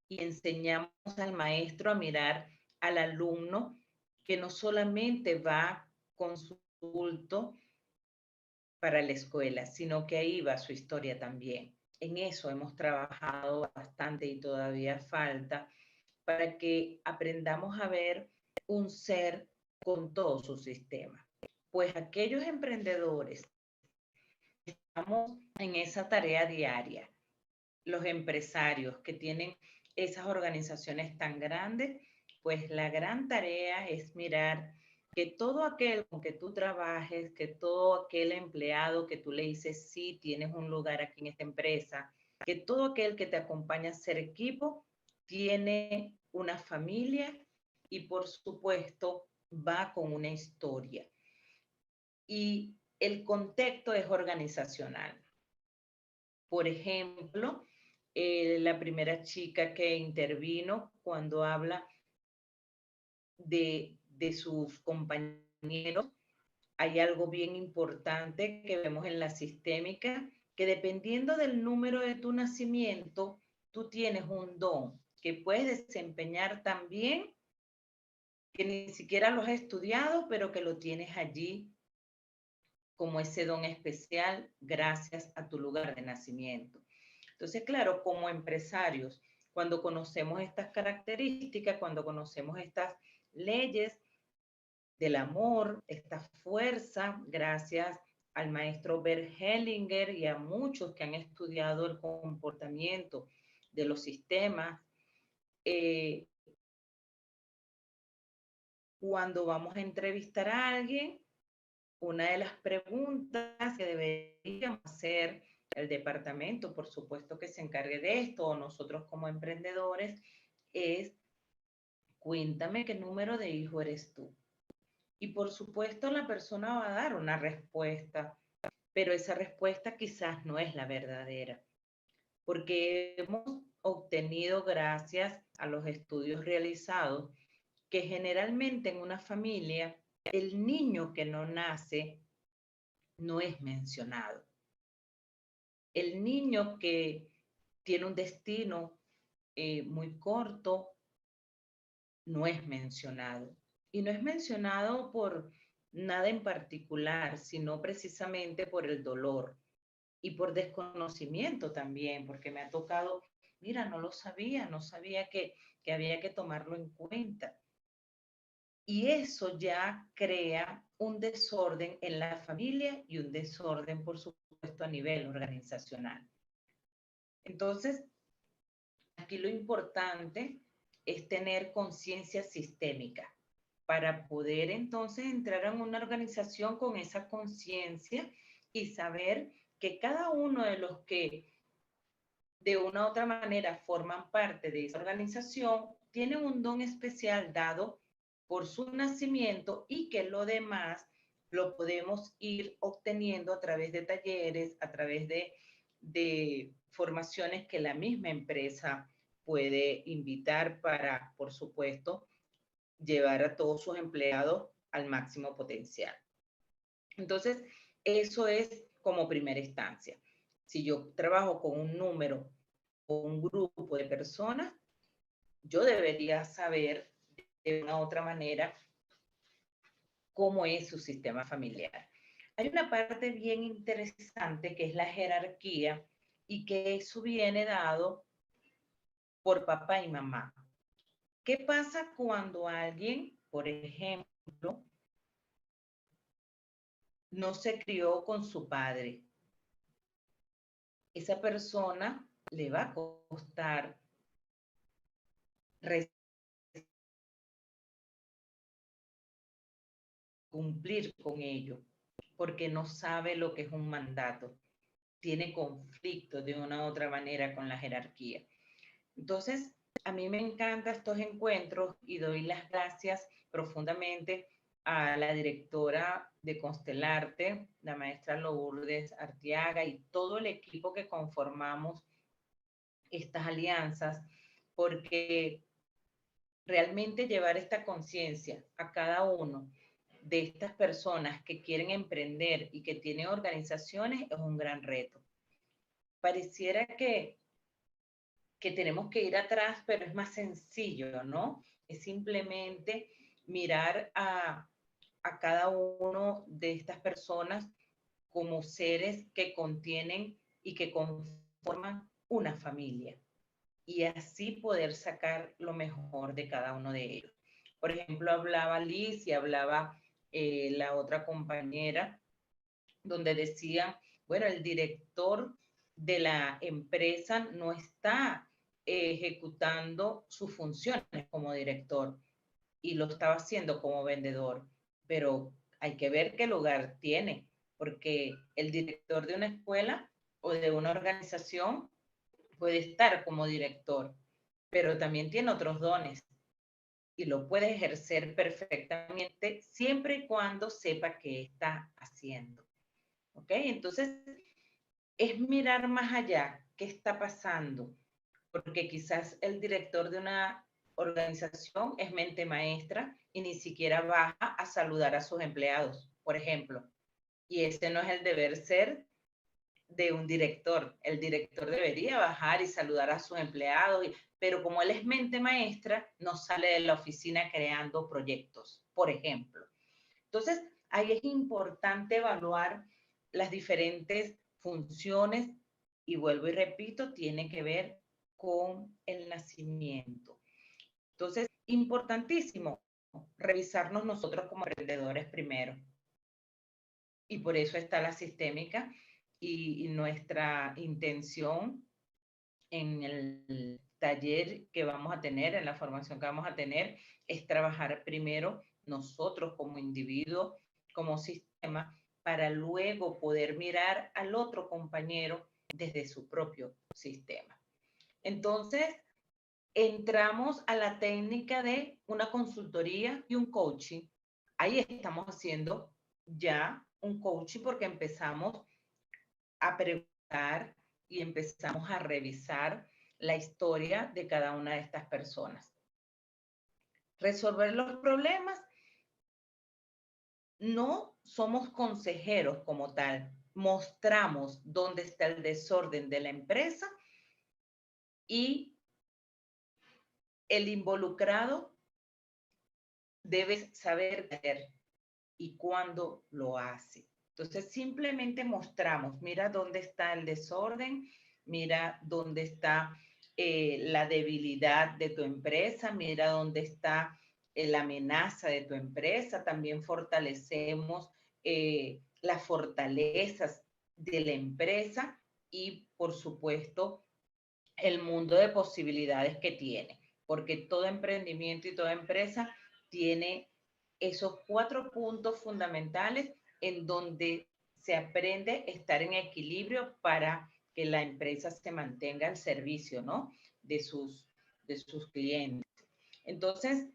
[SPEAKER 2] y enseñamos al maestro a mirar al alumno que no solamente va con su bulto para la escuela, sino que ahí va su historia también. En eso hemos trabajado bastante y todavía falta para que aprendamos a ver un ser con todo su sistema. Pues aquellos emprendedores estamos en esa tarea diaria, los empresarios que tienen esas organizaciones tan grandes, pues la gran tarea es mirar que todo aquel con que tú trabajes, que todo aquel empleado que tú le dices, sí, tienes un lugar aquí en esta empresa, que todo aquel que te acompaña a ser equipo, tiene una familia y por supuesto va con una historia. Y el contexto es organizacional. Por ejemplo, la primera chica que intervino cuando habla de sus compañeros, hay algo bien importante que vemos en la sistémica, que dependiendo del número de tu nacimiento, tú tienes un don que puedes desempeñar también, que ni siquiera lo has estudiado, pero que lo tienes allí como ese don especial gracias a tu lugar de nacimiento. Entonces, claro, como empresarios, cuando conocemos estas características, cuando conocemos estas leyes del amor, esta fuerza, gracias al maestro Bert Hellinger y a muchos que han estudiado el comportamiento de los sistemas, cuando vamos a entrevistar a alguien, una de las preguntas que deberíamos hacer el departamento, por supuesto que se encargue de esto, o nosotros como emprendedores, es cuéntame qué número de hijo eres tú. Y por supuesto la persona va a dar una respuesta. pero esa respuesta quizás no es la verdadera, porque hemos obtenido, gracias a los estudios realizados, que generalmente en una familia el niño que no nace no es mencionado. El niño que tiene un destino muy corto no es mencionado. Y no es mencionado por nada en particular, sino precisamente por el dolor y por desconocimiento también, porque me ha tocado, mira, no lo sabía, no sabía que había que tomarlo en cuenta. Y eso ya crea un desorden en la familia y un desorden, por supuesto, a nivel organizacional. Entonces, aquí lo importante es tener conciencia sistémica para poder entonces entrar en una organización con esa conciencia y saber que cada uno de los que de una u otra manera forman parte de esa organización tiene un don especial dado por su nacimiento y que lo demás lo podemos ir obteniendo a través de talleres, a través de formaciones que la misma empresa puede invitar para, por supuesto, llevar a todos sus empleados al máximo potencial. Entonces, eso es como primera instancia. Si yo trabajo con un número o un grupo de personas, yo debería saber de una u otra manera cómo es su sistema familiar. Hay una parte bien interesante que es la jerarquía y que eso viene dado por papá y mamá. ¿Qué pasa cuando alguien, por ejemplo, no se crió con su padre? Esa persona le va a costar cumplir con ello, porque no sabe lo que es un mandato, tiene conflicto de una u otra manera con la jerarquía. Entonces, a mí me encantan estos encuentros y doy las gracias profundamente a la directora de Constelarte, la maestra Lourdes Arteaga y todo el equipo que conformamos estas alianzas, porque realmente llevar esta conciencia a cada uno de estas personas que quieren emprender y que tienen organizaciones es un gran reto. Pareciera que tenemos que ir atrás, pero es más sencillo, ¿no? Es simplemente mirar a cada uno de estas personas como seres que contienen y que conforman una familia y así poder sacar lo mejor de cada uno de ellos. Por ejemplo, hablaba Liz y hablaba la otra compañera, donde decía, bueno, el director de la empresa no está ejecutando sus funciones como director y lo estaba haciendo como vendedor, pero hay que ver qué lugar tiene, porque el director de una escuela o de una organización puede estar como director, pero también tiene otros dones y lo puede ejercer perfectamente siempre y cuando sepa qué está haciendo. ¿Ok? Entonces, es mirar más allá qué está pasando, porque quizás el director de una organización es mente maestra y ni siquiera baja a saludar a sus empleados, por ejemplo. Y ese no es el deber ser de un director. El director debería bajar y saludar a sus empleados, pero como él es mente maestra, no sale de la oficina creando proyectos, por ejemplo. Entonces, ahí es importante evaluar las diferentes funciones y vuelvo y repito, tiene que ver con el nacimiento. Entonces, importantísimo revisarnos nosotros como emprendedores primero. Y por eso está la sistémica y nuestra intención en el taller que vamos a tener, en la formación que vamos a tener, es trabajar primero nosotros como individuo, como sistema, para luego poder mirar al otro compañero desde su propio sistema. Entonces, entramos a la técnica de una consultoría y un coaching. Ahí estamos haciendo ya un coaching porque empezamos a preguntar y empezamos a revisar la historia de cada una de estas personas. Resolver los problemas, no somos consejeros como tal, mostramos dónde está el desorden de la empresa y el involucrado debe saber hacer y cuándo lo hace. Entonces simplemente mostramos, mira dónde está el desorden, mira dónde está la debilidad de tu empresa, mira dónde está la amenaza de tu empresa. También fortalecemos las fortalezas de la empresa y, por supuesto, el mundo de posibilidades que tiene, porque todo emprendimiento y toda empresa tiene esos 4 puntos fundamentales en donde se aprende a estar en equilibrio para que la empresa se mantenga al servicio, ¿no?, de sus clientes. Entonces,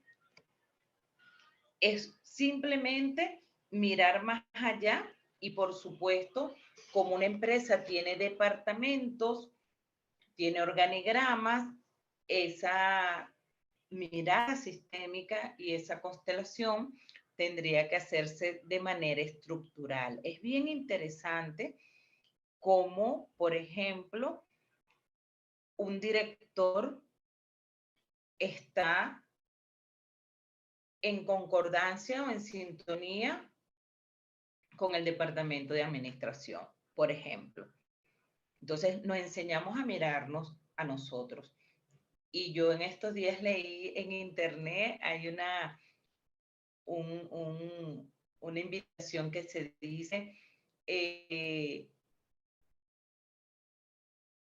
[SPEAKER 2] es simplemente mirar más allá y, por supuesto, como una empresa tiene departamentos, tiene organigramas, esa mirada sistémica y esa constelación tendría que hacerse de manera estructural. Es bien interesante cómo, por ejemplo, un director está en concordancia o en sintonía con el departamento de administración, por ejemplo. Entonces, nos enseñamos a mirarnos a nosotros. Y yo en estos días leí en internet, hay una invitación que se dice,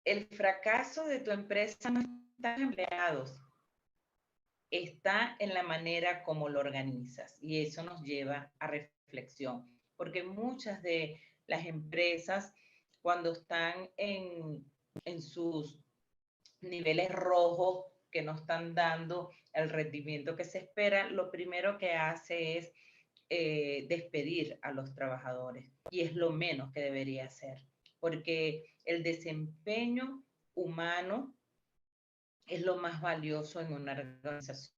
[SPEAKER 2] el fracaso de tu empresa no está en empleados, está en la manera como lo organizas. Y eso nos lleva a reflexión, porque muchas de las empresas, cuando están en sus niveles rojos, que no están dando el rendimiento que se espera, lo primero que hace es despedir a los trabajadores. Y es lo menos que debería hacer, porque el desempeño humano es lo más valioso en una organización.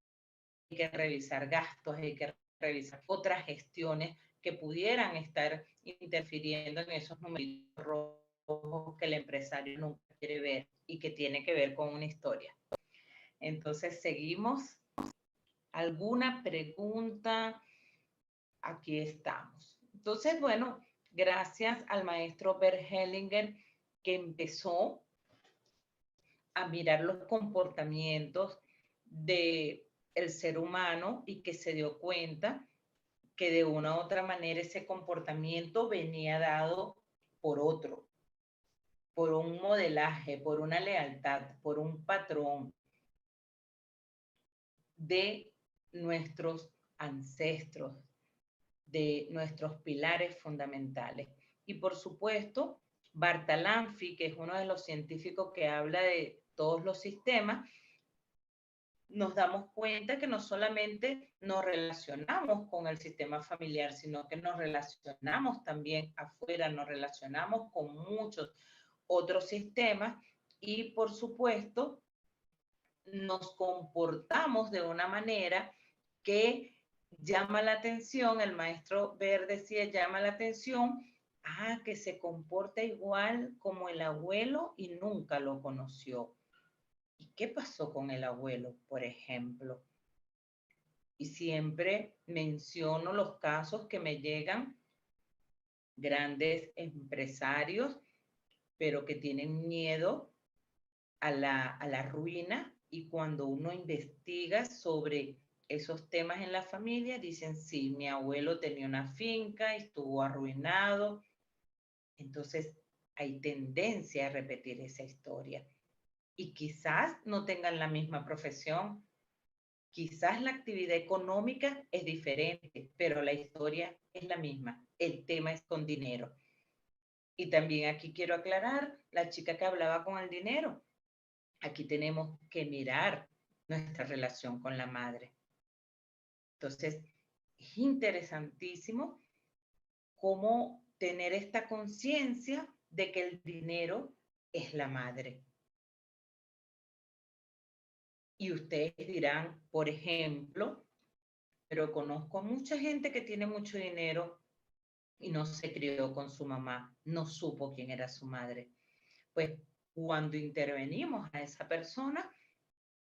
[SPEAKER 2] Hay que revisar gastos, hay que revisar otras gestiones que pudieran estar interfiriendo en esos números rojos que el empresario nunca quiere ver y que tiene que ver con una historia. Entonces, seguimos. ¿Alguna pregunta? Aquí estamos. Entonces, bueno, gracias al maestro Bert Hellinger, que empezó a mirar los comportamientos del ser humano y que se dio cuenta que de una u otra manera ese comportamiento venía dado por otro, por un modelaje, por una lealtad, por un patrón de nuestros ancestros, de nuestros pilares fundamentales. Y por supuesto, Bartalanffy, que es uno de los científicos que habla de todos los sistemas, nos damos cuenta que no solamente nos relacionamos con el sistema familiar, sino que nos relacionamos también afuera, nos relacionamos con muchos otros sistemas y, por supuesto, nos comportamos de una manera que llama la atención. El maestro Bert decía, llama la atención, que se comporta igual como el abuelo y nunca lo conoció. ¿Y qué pasó con el abuelo, por ejemplo? Y siempre menciono los casos que me llegan, grandes empresarios, pero que tienen miedo a la ruina, y cuando uno investiga sobre esos temas en la familia, dicen, sí, mi abuelo tenía una finca y estuvo arruinado. Entonces, hay tendencia a repetir esa historia. Y quizás no tengan la misma profesión, quizás la actividad económica es diferente, pero la historia es la misma. El tema es con dinero. Y también aquí quiero aclarar, la chica que hablaba con el dinero, aquí tenemos que mirar nuestra relación con la madre. Entonces, es interesantísimo cómo tener esta conciencia de que el dinero es la madre. Y ustedes dirán, por ejemplo, pero conozco a mucha gente que tiene mucho dinero y no se crió con su mamá, no supo quién era su madre. Pues cuando intervenimos a esa persona,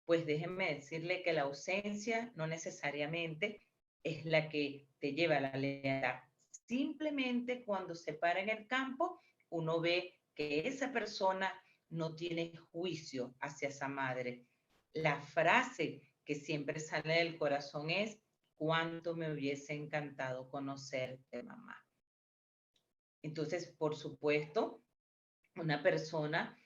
[SPEAKER 2] pues déjenme decirle que la ausencia no necesariamente es la que te lleva a la lealtad. Simplemente cuando se para en el campo, uno ve que esa persona no tiene juicio hacia esa madre. La frase que siempre sale del corazón es: cuánto me hubiese encantado conocerte, mamá. Entonces, por supuesto, una persona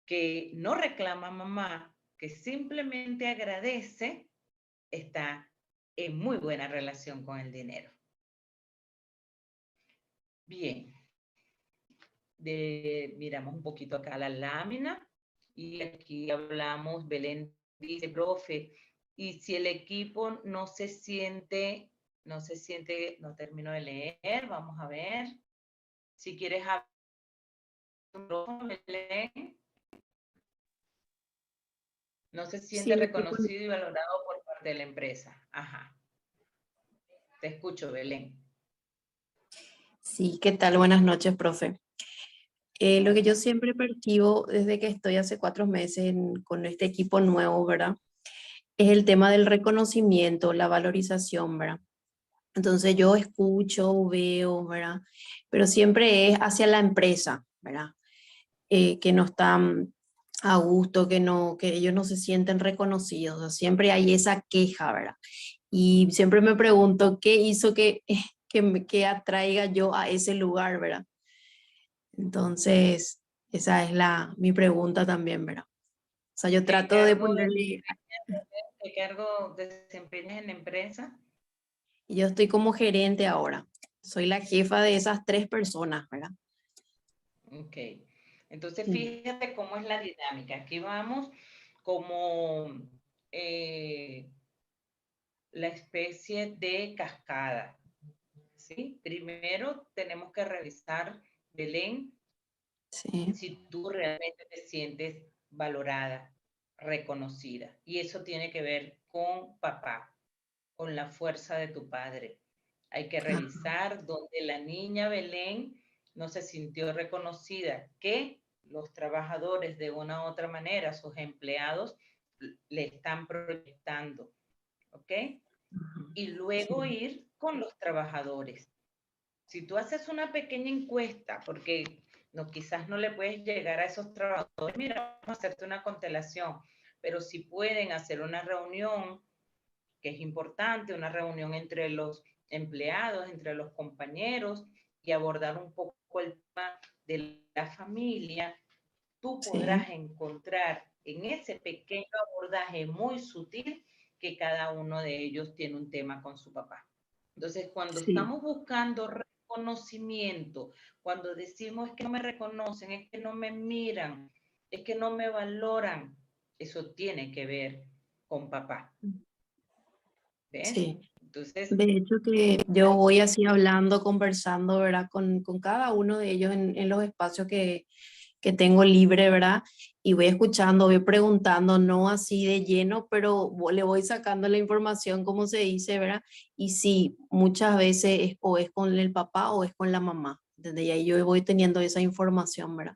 [SPEAKER 2] que no reclama mamá, que simplemente agradece, está en muy buena relación con el dinero. Bien, miramos un poquito acá la lámina y aquí hablamos, Belén dice, profe, y si el equipo no termino de leer, vamos a ver. Si quieres hablar, Belén. No se siente
[SPEAKER 3] Sí,
[SPEAKER 2] reconocido y valorado por parte de la empresa. Ajá. Te escucho, Belén.
[SPEAKER 3] sí, ¿qué tal? Buenas noches, profe. Lo que yo siempre percibo desde que estoy hace 4 meses con este equipo nuevo, ¿verdad? Es el tema del reconocimiento, la valorización, ¿verdad? Entonces yo escucho, veo, ¿verdad? Pero siempre es hacia la empresa, ¿verdad? Que no están a gusto, que ellos no se sienten reconocidos. O sea, siempre hay esa queja, ¿verdad? Y siempre me pregunto qué hizo que atraiga yo a ese lugar, ¿verdad? Entonces, esa es mi pregunta también, ¿verdad? O sea, yo trato de ponerle,
[SPEAKER 2] ¿Qué cargo desempeñas en la empresa?
[SPEAKER 3] y yo estoy como gerente ahora, soy la jefa de esas 3 personas, ¿verdad?
[SPEAKER 2] Ok. Entonces,
[SPEAKER 3] Sí,
[SPEAKER 2] fíjate cómo es la dinámica. Aquí vamos como la especie de cascada, ¿sí? Primero tenemos que revisar, Belén,
[SPEAKER 3] sí,
[SPEAKER 2] si tú realmente te sientes valorada, reconocida. Y eso tiene que ver con papá, con la fuerza de tu padre. Hay que
[SPEAKER 3] ajá,
[SPEAKER 2] revisar donde la niña Belén no se sintió reconocida, que los trabajadores de una u otra manera, sus empleados, le están proyectando, ¿ok?
[SPEAKER 3] ajá,
[SPEAKER 2] Y luego
[SPEAKER 3] sí,
[SPEAKER 2] ir con los trabajadores. Si tú haces una pequeña encuesta, porque no, quizás no le puedes llegar a esos trabajadores, mira, vamos a hacerte una constelación, pero si pueden hacer una reunión, que es importante, una reunión entre los empleados, entre los compañeros, y abordar un poco el tema de la familia, tú
[SPEAKER 3] sí,
[SPEAKER 2] podrás encontrar en ese pequeño abordaje muy sutil que cada uno de ellos tiene un tema con su papá. Entonces, cuando
[SPEAKER 3] sí.
[SPEAKER 2] estamos buscando reconocimiento, cuando decimos es que no me reconocen, es que no me miran, es que no me valoran, eso tiene que ver con papá. ¿Ves?
[SPEAKER 3] Sí,
[SPEAKER 2] Entonces,
[SPEAKER 3] de hecho que yo voy así hablando, conversando, ¿verdad? Con cada uno de ellos en los espacios que tengo libre, ¿verdad? Y voy escuchando, voy preguntando, no así de lleno, pero le voy sacando la información, como se dice, ¿verdad? Y sí, muchas veces o es con el papá o es con la mamá, ¿entendés? Y ahí yo voy teniendo esa información, ¿verdad?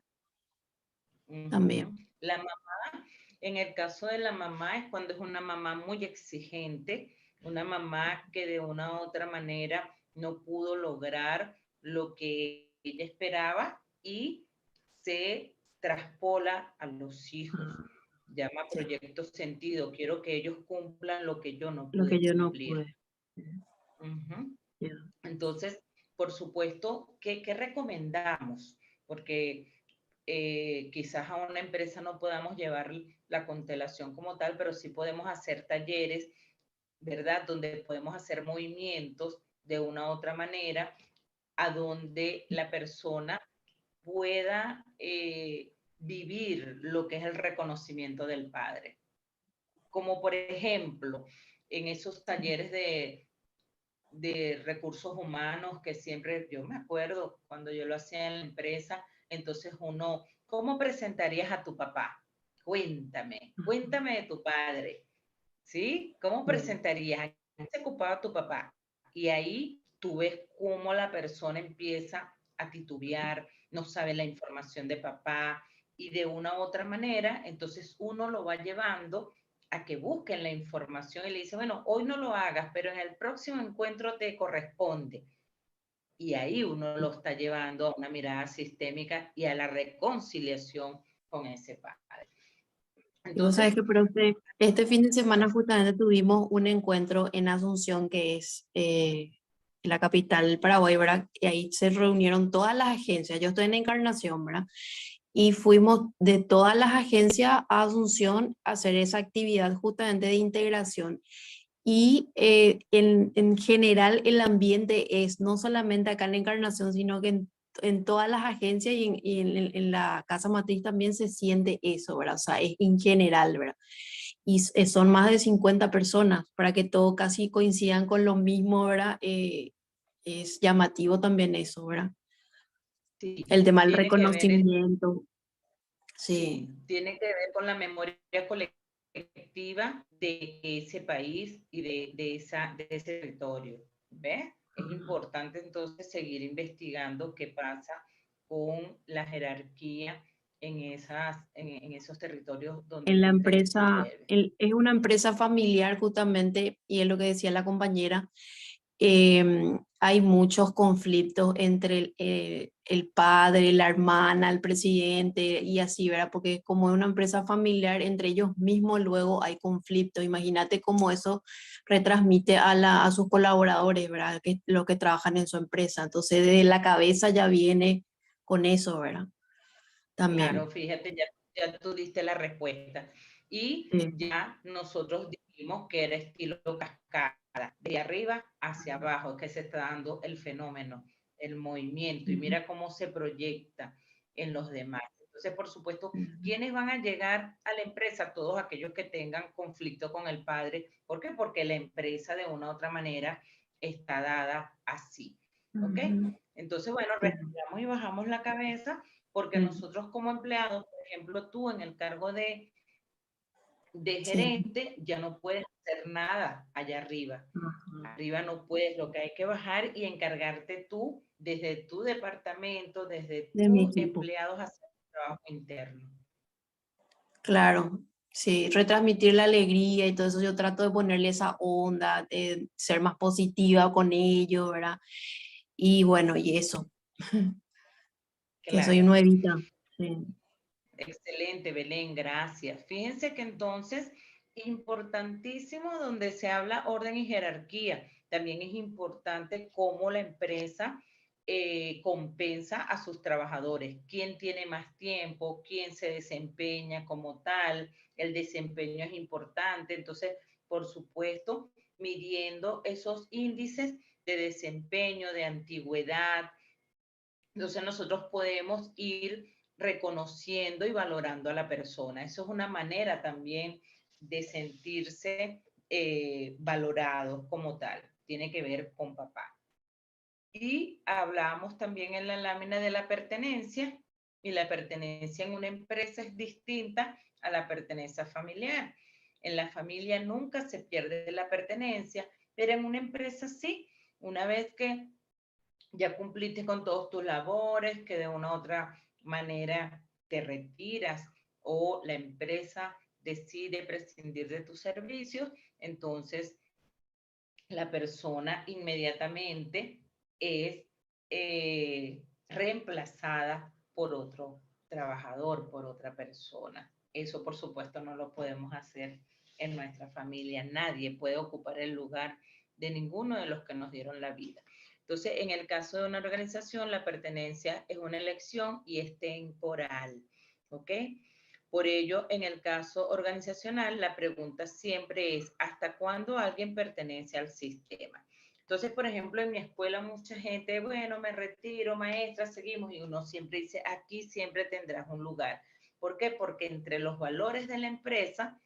[SPEAKER 3] También.
[SPEAKER 2] la mamá, en el caso de la mamá, es cuando es una mamá muy exigente, una mamá que de una u otra manera no pudo lograr lo que ella esperaba y se traspola a los hijos.
[SPEAKER 3] Ah,
[SPEAKER 2] Llama
[SPEAKER 3] ya,
[SPEAKER 2] proyecto sentido. Quiero que ellos cumplan lo que yo no
[SPEAKER 3] lo que
[SPEAKER 2] pude
[SPEAKER 3] yo no
[SPEAKER 2] cumplir.
[SPEAKER 3] pude. Ya,
[SPEAKER 2] Entonces, por supuesto, ¿qué recomendamos? Porque quizás a una empresa no podamos llevar la constelación como tal, pero sí podemos hacer talleres, ¿verdad? Donde podemos hacer movimientos de una u otra manera, a donde la persona pueda vivir lo que es el reconocimiento del padre. Como por ejemplo, en esos talleres de recursos humanos que siempre, yo me acuerdo cuando yo lo hacía en la empresa, entonces uno, ¿cómo presentarías a tu papá? Cuéntame de tu padre, ¿sí? ¿Cómo presentarías? ¿A qué se ocupaba tu papá? Y ahí tú ves cómo la persona empieza a titubear, no sabe la información de papá, y de una u otra manera, entonces uno lo va llevando a que busquen la información y le dice, bueno, hoy no lo hagas, pero en el próximo encuentro te corresponde. Y ahí uno lo está llevando a una mirada sistémica y a la reconciliación con ese padre.
[SPEAKER 3] Y vos sabés
[SPEAKER 2] Entonces,
[SPEAKER 3] que, profe, este fin de semana justamente tuvimos un encuentro en Asunción, que es la capital del Paraguay, ¿verdad? Y ahí se reunieron todas las agencias. Yo estoy en Encarnación, ¿verdad? Y fuimos de todas las agencias a Asunción a hacer esa actividad justamente de integración. Y en general el ambiente es no solamente acá en la Encarnación, sino que en todas las agencias en la casa matriz también se siente eso, ¿verdad? O sea, es en general, ¿verdad? Y son más de 50 personas para que todo casi coincidan con lo mismo, ¿verdad? Es llamativo también eso, ¿verdad?
[SPEAKER 2] sí,
[SPEAKER 3] El tema del
[SPEAKER 2] tiene que ver
[SPEAKER 3] reconocimiento. Sí.
[SPEAKER 2] sí, tiene que ver con la memoria colectiva de ese país y de ese territorio. ¿Ves? Es importante entonces seguir investigando qué pasa con la jerarquía en esos territorios donde
[SPEAKER 3] En la
[SPEAKER 2] tú te
[SPEAKER 3] empresa,
[SPEAKER 2] desenvuelves.
[SPEAKER 3] es una empresa familiar justamente, y es lo que decía la compañera, hay muchos conflictos entre el padre, la hermana, el presidente y así, ¿verdad? Porque como es una empresa familiar, entre ellos mismos luego hay conflictos. Imagínate cómo eso retransmite a sus colaboradores, ¿verdad? Que, los que trabajan en su empresa. Entonces, desde la cabeza ya viene con eso, ¿verdad?
[SPEAKER 2] Claro,
[SPEAKER 3] También.
[SPEAKER 2] fíjate, ya tú diste la respuesta. Y
[SPEAKER 3] Sí.
[SPEAKER 2] ya nosotros dijimos que era estilo cascada, de arriba hacia abajo, que se está dando el fenómeno, el movimiento, y mira cómo se proyecta en los demás. Entonces, por supuesto, ¿quiénes van a llegar a la empresa? Todos aquellos que tengan conflicto con el padre. ¿Por qué? Porque la empresa de una u otra manera está dada así. ¿Ok? Entonces, bueno, respiramos y bajamos la cabeza porque nosotros como empleados, por ejemplo, tú en el cargo de
[SPEAKER 3] Sí.
[SPEAKER 2] gerente, ya no puedes hacer nada allá arriba.
[SPEAKER 3] Ajá.
[SPEAKER 2] Arriba no puedes, lo que hay que bajar y encargarte tú, desde tu departamento, desde
[SPEAKER 3] De mi
[SPEAKER 2] tus
[SPEAKER 3] equipo.
[SPEAKER 2] empleados, hacer el trabajo interno.
[SPEAKER 3] Claro, sí, retransmitir la alegría y todo eso, yo trato de ponerle esa onda, de ser más positiva con ellos, ¿verdad? Y bueno, y eso, que soy
[SPEAKER 2] Claro.
[SPEAKER 3] nuevita. Sí.
[SPEAKER 2] Excelente, Belén, gracias. Fíjense que entonces, importantísimo donde se habla orden y jerarquía. También es importante cómo la empresa compensa a sus trabajadores. ¿Quién tiene más tiempo? ¿Quién se desempeña como tal? El desempeño es importante. Entonces, por supuesto, midiendo esos índices de desempeño, de antigüedad. Entonces, nosotros podemos ir reconociendo y valorando a la persona. Eso es una manera también de sentirse valorados como tal. Tiene que ver con papá. Y hablamos también en la lámina de la pertenencia, y la pertenencia en una empresa es distinta a la pertenencia familiar. En la familia nunca se pierde la pertenencia, pero en una empresa sí. Una vez que ya cumpliste con todos tus labores, que de una u otra manera te retiras o la empresa decide prescindir de tus servicios, entonces la persona inmediatamente es reemplazada por otro trabajador, por otra persona. Eso, por supuesto, no lo podemos hacer en nuestra familia. Nadie puede ocupar el lugar de ninguno de los que nos dieron la vida. Entonces, en el caso de una organización, la pertenencia es una elección y es temporal. ¿Ok? Por ello, en el caso organizacional, la pregunta siempre es, ¿hasta cuándo alguien pertenece al sistema? Entonces, por ejemplo, en mi escuela mucha gente, bueno, me retiro, maestra, seguimos, y uno siempre dice, aquí siempre tendrás un lugar. ¿Por qué? Porque entre los valores de la empresa,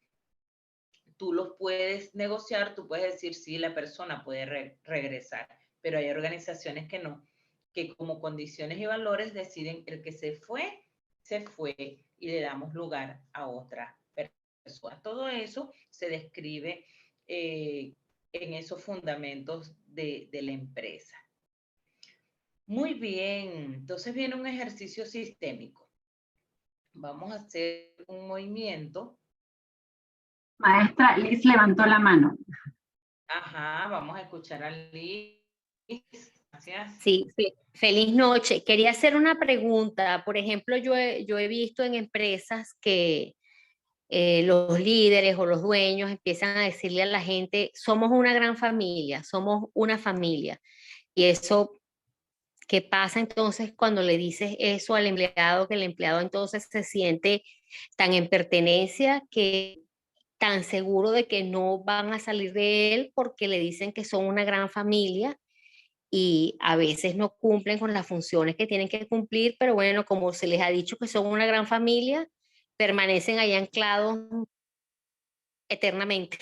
[SPEAKER 2] tú los puedes negociar, tú puedes decir sí, la persona puede regresar, pero hay organizaciones que no, que como condiciones y valores deciden el que se fue y le damos lugar a otra persona. Todo eso se describe en esos fundamentos de la empresa. Muy bien, entonces viene un ejercicio sistémico. Vamos a hacer un movimiento.
[SPEAKER 1] Maestra, Liz levantó la mano.
[SPEAKER 2] Ajá, vamos a escuchar a Liz. Gracias.
[SPEAKER 5] Sí, feliz noche. Quería hacer una pregunta. Por ejemplo, yo he visto en empresas que los líderes o los dueños empiezan a decirle a la gente, somos una gran familia, somos una familia. Y eso, ¿qué pasa entonces cuando le dices eso al empleado? Que el empleado entonces se siente tan en pertenencia, que tan seguro de que no van a salir de él porque le dicen que son una gran familia y a veces no cumplen con las funciones que tienen que cumplir, pero bueno, como se les ha dicho que son una gran familia, permanecen ahí anclados eternamente.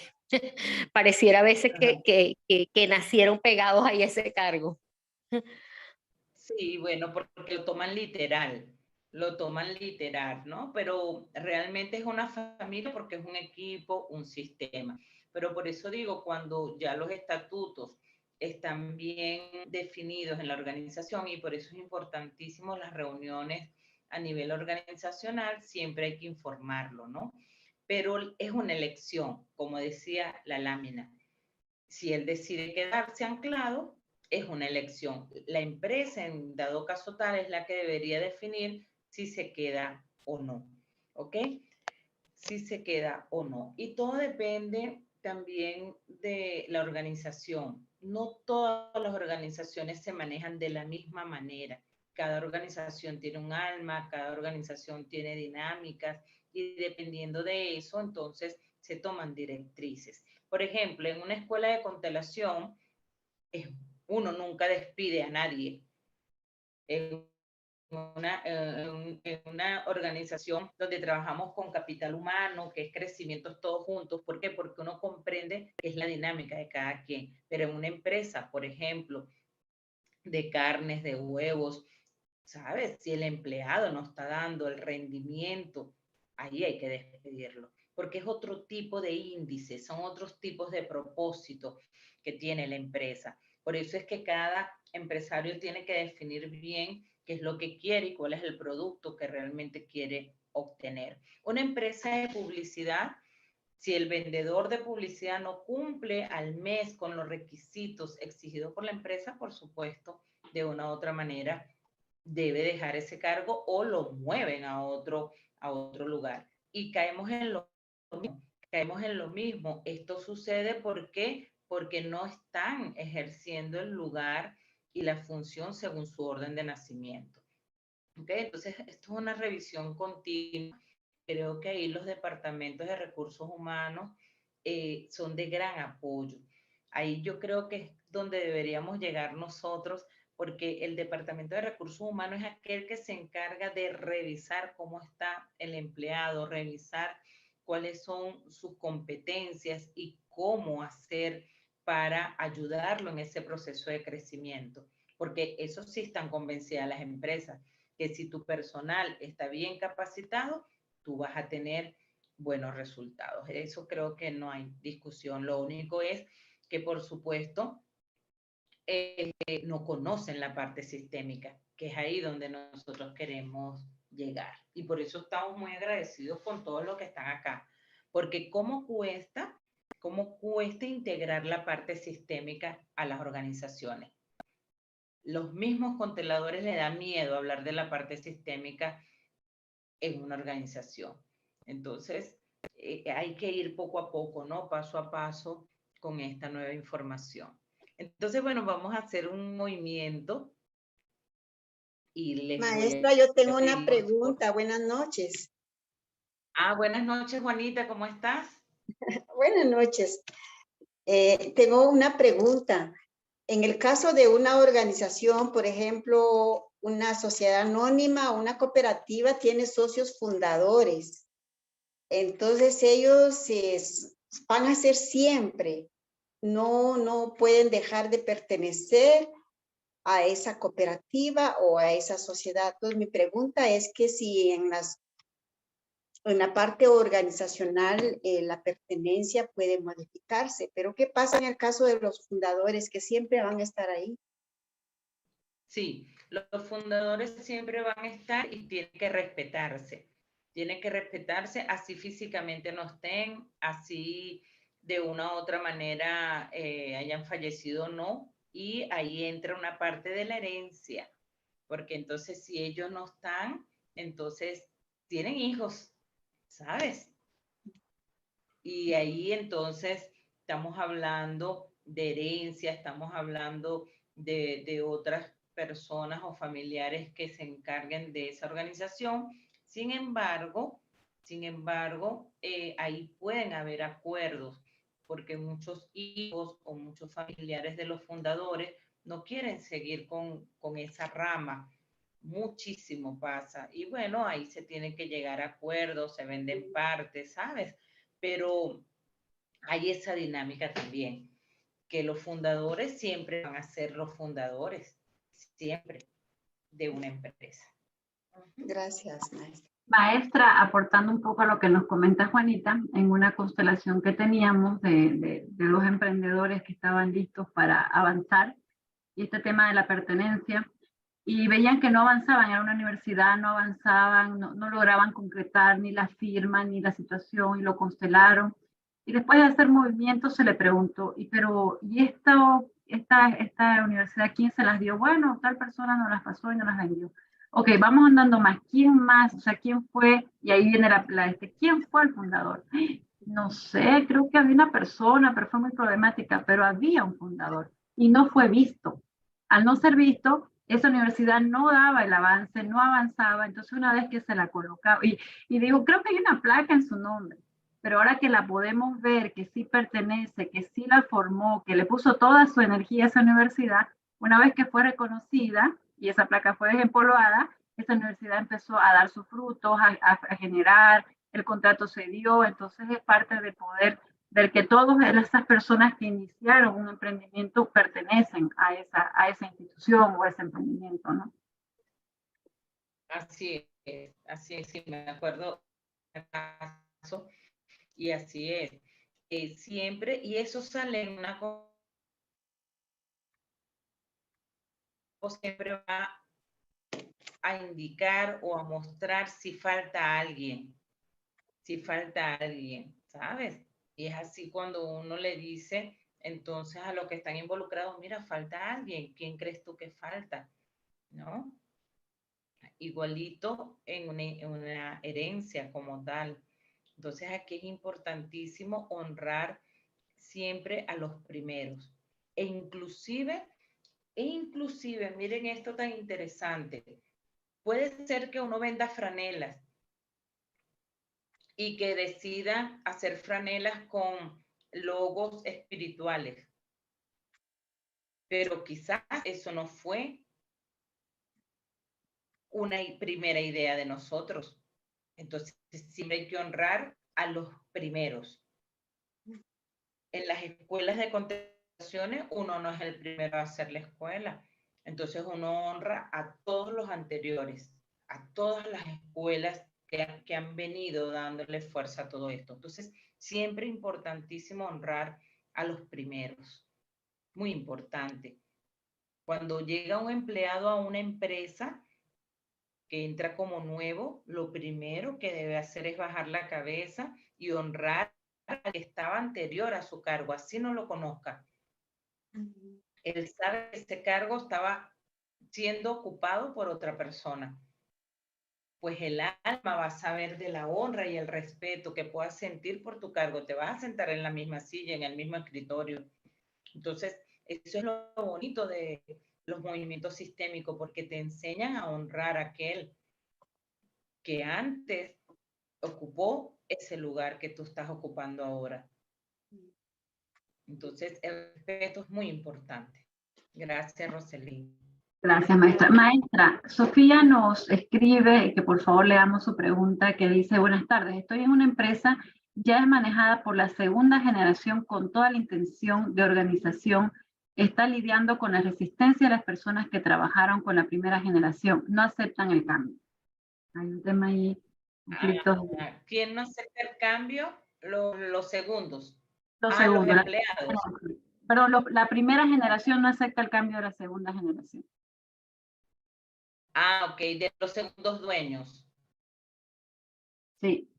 [SPEAKER 5] Pareciera a veces que nacieron pegados ahí a ese cargo.
[SPEAKER 2] Sí, bueno, porque lo toman literal, ¿no? Pero realmente es una familia porque es un equipo, un sistema. Pero por eso digo, cuando ya los estatutos están bien definidos en la organización, y por eso es importantísimo las reuniones a nivel organizacional, siempre hay que informarlo, ¿no? Pero es una elección, como decía la lámina. Si él decide quedarse anclado, es una elección. La empresa, en dado caso tal, es la que debería definir si se queda o no. ¿Ok? Si se queda o no. Y todo depende también de la organización. No todas las organizaciones se manejan de la misma manera. Cada organización tiene un alma, cada organización tiene dinámicas y dependiendo de eso, entonces se toman directrices. Por ejemplo, en una escuela de constelación, uno nunca despide a nadie. En una organización donde trabajamos con capital humano, que es crecimiento todos juntos. ¿Por qué? Porque uno comprende que es la dinámica de cada quien. Pero en una empresa, por ejemplo, de carnes, de huevos, ¿sabes? Si el empleado no está dando el rendimiento, ahí hay que despedirlo, porque es otro tipo de índice, son otros tipos de propósito que tiene la empresa. Por eso es que cada empresario tiene que definir bien qué es lo que quiere y cuál es el producto que realmente quiere obtener. Una empresa de publicidad, si el vendedor de publicidad no cumple al mes con los requisitos exigidos por la empresa, por supuesto, de una u otra manera, debe dejar ese cargo o lo mueven a otro lugar. Y caemos en lo mismo. Esto sucede porque no están ejerciendo el lugar y la función según su orden de nacimiento. ¿Okay? Entonces, esto es una revisión continua. Creo que ahí los departamentos de recursos humanos son de gran apoyo. Ahí yo creo que es donde deberíamos llegar nosotros, porque el Departamento de Recursos Humanos es aquel que se encarga de revisar cómo está el empleado, revisar cuáles son sus competencias y cómo hacer para ayudarlo en ese proceso de crecimiento. Porque eso sí están convencidas las empresas, que si tu personal está bien capacitado, tú vas a tener buenos resultados. Eso creo que no hay discusión. Lo único es que, por supuesto, no conocen la parte sistémica, que es ahí donde nosotros queremos llegar. Y por eso estamos muy agradecidos con todos los que están acá, porque ¿cómo cuesta integrar la parte sistémica a las organizaciones? Los mismos consteladores le da miedo hablar de la parte sistémica en una organización. Entonces, hay que ir poco a poco, ¿no? Paso a paso con esta nueva información. Entonces, bueno, vamos a hacer un movimiento. Y
[SPEAKER 8] Maestra, yo tengo una pregunta. Buenas noches.
[SPEAKER 2] Buenas noches, Juanita, ¿cómo estás?
[SPEAKER 8] Buenas noches. Tengo una pregunta. En el caso de una organización, por ejemplo, una sociedad anónima o una cooperativa tiene socios fundadores. Entonces ellos van a ser siempre. No pueden dejar de pertenecer a esa cooperativa o a esa sociedad. Entonces, mi pregunta es que si en la parte organizacional la pertenencia puede modificarse, pero ¿qué pasa en el caso de los fundadores que siempre van a estar ahí?
[SPEAKER 2] Sí, los fundadores siempre van a estar y tienen que respetarse. Tienen que respetarse así físicamente no estén, así de una u otra manera hayan fallecido o no. Y ahí entra una parte de la herencia, porque entonces si ellos no están, entonces tienen hijos, ¿sabes? Y ahí entonces estamos hablando de herencia, estamos hablando de otras personas o familiares que se encarguen de esa organización. Sin embargo, ahí pueden haber acuerdos, porque muchos hijos o muchos familiares de los fundadores no quieren seguir con esa rama. Muchísimo pasa. Y bueno, ahí se tiene que llegar a acuerdos, se venden partes, ¿sabes? Pero hay esa dinámica también, que los fundadores siempre van a ser los fundadores, siempre, de una empresa.
[SPEAKER 8] Gracias, maestra.
[SPEAKER 1] Maestra, aportando un poco a lo que nos comenta Juanita, en una constelación que teníamos de dos emprendedores que estaban listos para avanzar, y este tema de la pertenencia, y veían que no avanzaban, era una universidad, no avanzaban, no lograban concretar ni la firma, ni la situación, y lo constelaron. Y después de hacer movimientos se le preguntó, ¿y esta universidad quién se las dio? Bueno, tal persona nos las pasó y nos las vendió. Ok, vamos andando más. ¿Quién más? O sea, ¿quién fue? Y ahí viene ¿quién fue el fundador? No sé, creo que había una persona, pero fue muy problemática, pero había un fundador y no fue visto. Al no ser visto, esa universidad no daba el avance, no avanzaba, entonces una vez que se la colocaba, y digo, creo que hay una placa en su nombre, pero ahora que la podemos ver, que sí pertenece, que sí la formó, que le puso toda su energía a esa universidad, una vez que fue reconocida y esa placa fue desempolvada, esa universidad empezó a dar sus frutos, a generar, el contrato se dio, entonces es parte del poder del que todas esas personas que iniciaron un emprendimiento pertenecen a esa institución o a ese emprendimiento, ¿no?
[SPEAKER 2] Así es, sí, me acuerdo del caso, y así es. Siempre, y eso sale en una cosa, siempre va a indicar o a mostrar si falta alguien, ¿sabes? Y es así cuando uno le dice, entonces a los que están involucrados, mira, falta alguien, ¿quién crees tú que falta? ¿No? Igualito en una herencia como tal. Entonces aquí es importantísimo honrar siempre a los primeros. E inclusive, miren esto tan interesante, puede ser que uno venda franelas y que decida hacer franelas con logos espirituales, pero quizás eso no fue una primera idea de nosotros. Entonces, siempre hay que honrar a los primeros. En las escuelas de constelaciones, uno no es el primero a hacer la escuela. Entonces, uno honra a todos los anteriores, a todas las escuelas que han venido dándole fuerza a todo esto. Entonces, siempre importantísimo honrar a los primeros. Muy importante. Cuando llega un empleado a una empresa que entra como nuevo, lo primero que debe hacer es bajar la cabeza y honrar al que estaba anterior a su cargo, así no lo conozca. Él sabe que ese cargo estaba siendo ocupado por otra persona. Pues el alma va a saber de la honra y el respeto que puedas sentir por tu cargo. Te vas a sentar en la misma silla, en el mismo escritorio. Entonces, eso es lo bonito de los movimientos sistémicos, porque te enseñan a honrar a aquel que antes ocupó ese lugar que tú estás ocupando ahora. Entonces, el respeto es muy importante. Gracias, Roselín.
[SPEAKER 1] Gracias, maestra. Maestra, Sofía nos escribe que por favor leamos su pregunta, que dice: buenas tardes, estoy en una empresa ya es manejada por la segunda generación con toda la intención de organización, está lidiando con la resistencia de las personas que trabajaron con la primera generación, no aceptan el cambio. Hay un tema ahí, conflictos.
[SPEAKER 2] ¿Quién no acepta el cambio? Los segundos.
[SPEAKER 1] Los
[SPEAKER 2] Los
[SPEAKER 1] segundos.
[SPEAKER 2] empleados.
[SPEAKER 1] Pero la primera generación no acepta el cambio de la segunda generación.
[SPEAKER 2] Ok, de los segundos dueños.
[SPEAKER 1] Sí.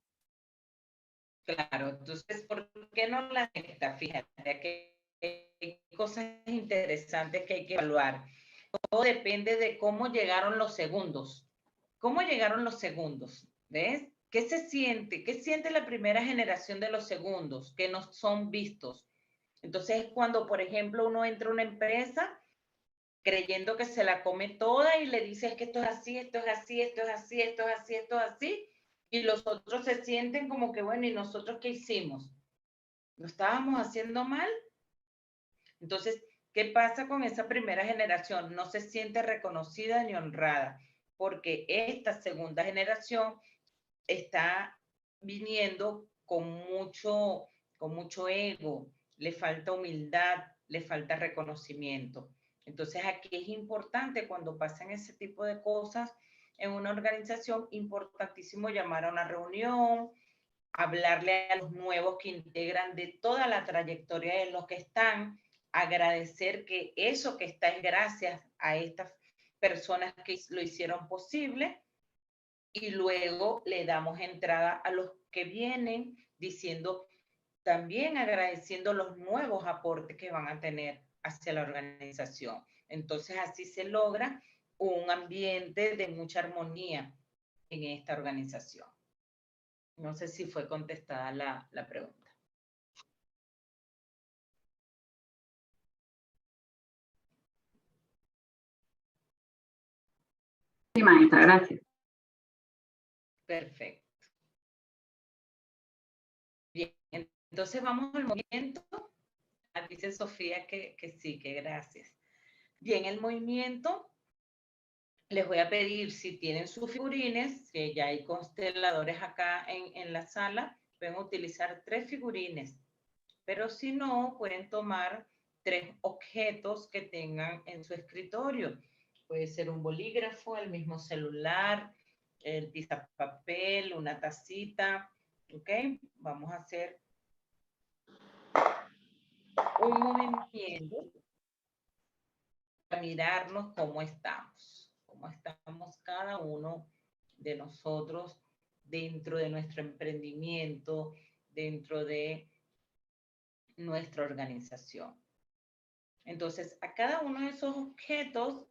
[SPEAKER 2] Claro, entonces, ¿por qué no la acepta? Fíjate que hay cosas interesantes que hay que evaluar. Todo depende de cómo llegaron los segundos. ¿Cómo llegaron los segundos? ¿Ves? ¿Qué se siente? ¿Qué siente la primera generación de los segundos que no son vistos? Entonces, cuando, por ejemplo, uno entra a una empresa creyendo que se la come toda y le dice es que esto es así, esto es así, esto es así, esto es así, esto es así, y los otros se sienten como que, bueno, ¿y nosotros qué hicimos? ¿Lo estábamos haciendo mal? Entonces, ¿qué pasa con esa primera generación? No se siente reconocida ni honrada, porque esta segunda generación está viniendo con mucho ego, le falta humildad, le falta reconocimiento. Entonces, aquí es importante cuando pasan ese tipo de cosas en una organización, importantísimo llamar a una reunión, hablarle a los nuevos que integran de toda la trayectoria de los que están, agradecer que eso que está es gracias a estas personas que lo hicieron posible, y luego le damos entrada a los que vienen diciendo, también agradeciendo los nuevos aportes que van a tener hacia la organización. Entonces así se logra un ambiente de mucha armonía en esta organización. No sé si fue contestada la pregunta.
[SPEAKER 1] Sí, maestra, gracias.
[SPEAKER 2] Perfecto. Bien, entonces vamos al movimiento. Dice Sofía que sí, que gracias. Bien, el movimiento, les voy a pedir si tienen sus figurines, que ya hay consteladores acá en la sala, pueden utilizar 3 figurines, pero si no, pueden tomar 3 objetos que tengan en su escritorio. Puede ser un bolígrafo, el mismo celular, el pizapapel, una tacita, ¿ok? Vamos a hacer un movimiento para mirarnos cómo estamos cada uno de nosotros dentro de nuestro emprendimiento, dentro de nuestra organización. Entonces, a cada uno de esos objetos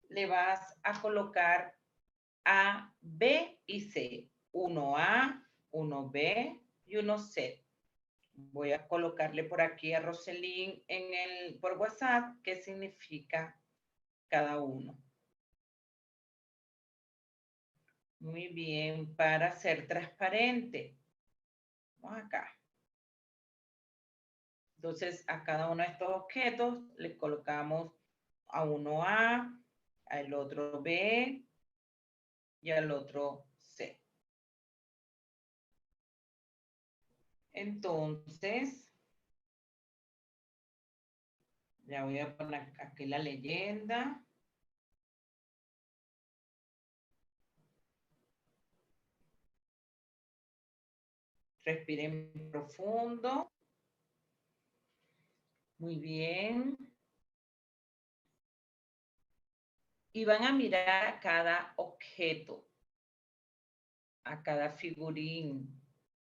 [SPEAKER 2] le vas a colocar A, B y C. Uno A, uno B y uno C. Voy a colocarle por aquí a Roselín por WhatsApp qué significa cada uno. Muy bien, para ser transparente. Vamos acá. Entonces, a cada uno de estos objetos le colocamos a uno A, al otro B y al otro C. Entonces, ya voy a poner aquí la leyenda. Respiren profundo. Muy bien. Y van a mirar a cada objeto, a cada figurín.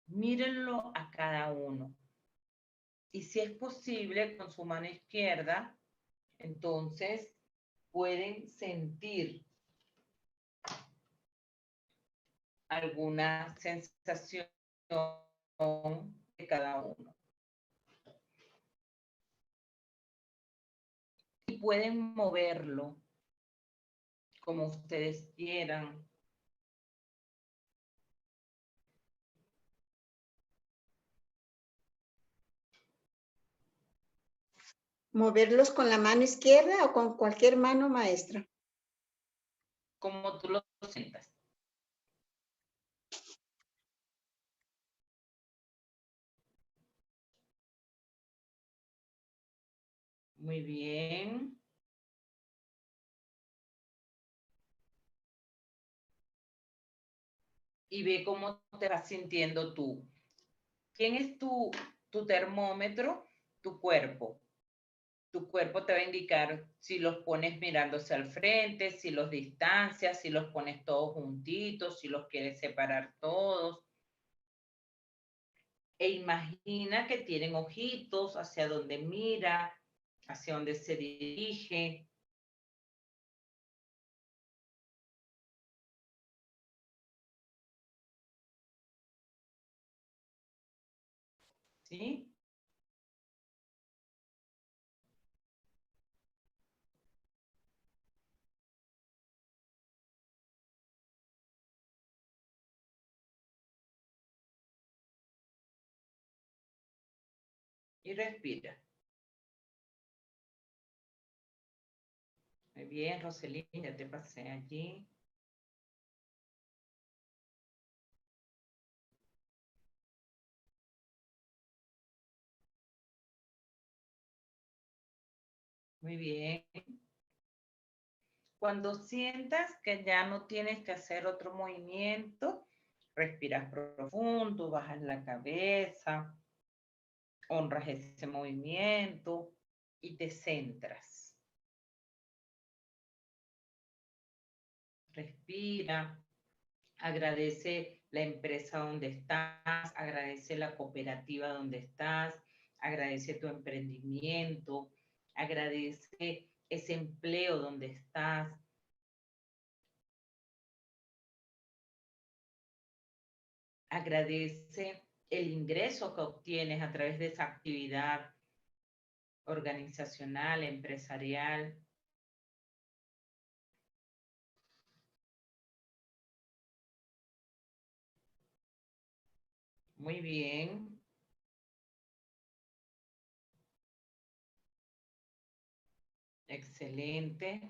[SPEAKER 2] Mírenlo a cada uno. Y si es posible, con su mano izquierda, entonces pueden sentir alguna sensación de cada uno. Y pueden moverlo como ustedes quieran.
[SPEAKER 8] ¿Moverlos con la mano izquierda o con cualquier mano, maestra?
[SPEAKER 2] Como tú lo sientas. Muy bien. Y ve cómo te vas sintiendo tú. ¿Quién es tu termómetro? Tu cuerpo. Tu cuerpo te va a indicar si los pones mirándose al frente, si los distancias, si los pones todos juntitos, si los quieres separar todos. E imagina que tienen ojitos hacia donde mira, hacia donde se dirige. ¿Sí? Y respira. Muy bien, Roselín, ya te pasé allí. Muy bien. Cuando sientas que ya no tienes que hacer otro movimiento, respiras profundo, bajas la cabeza, honras ese movimiento y te centras. Respira, agradece la empresa donde estás, agradece la cooperativa donde estás, agradece tu emprendimiento, agradece ese empleo donde estás. Agradece el ingreso que obtienes a través de esa actividad organizacional, empresarial. Muy bien. Excelente.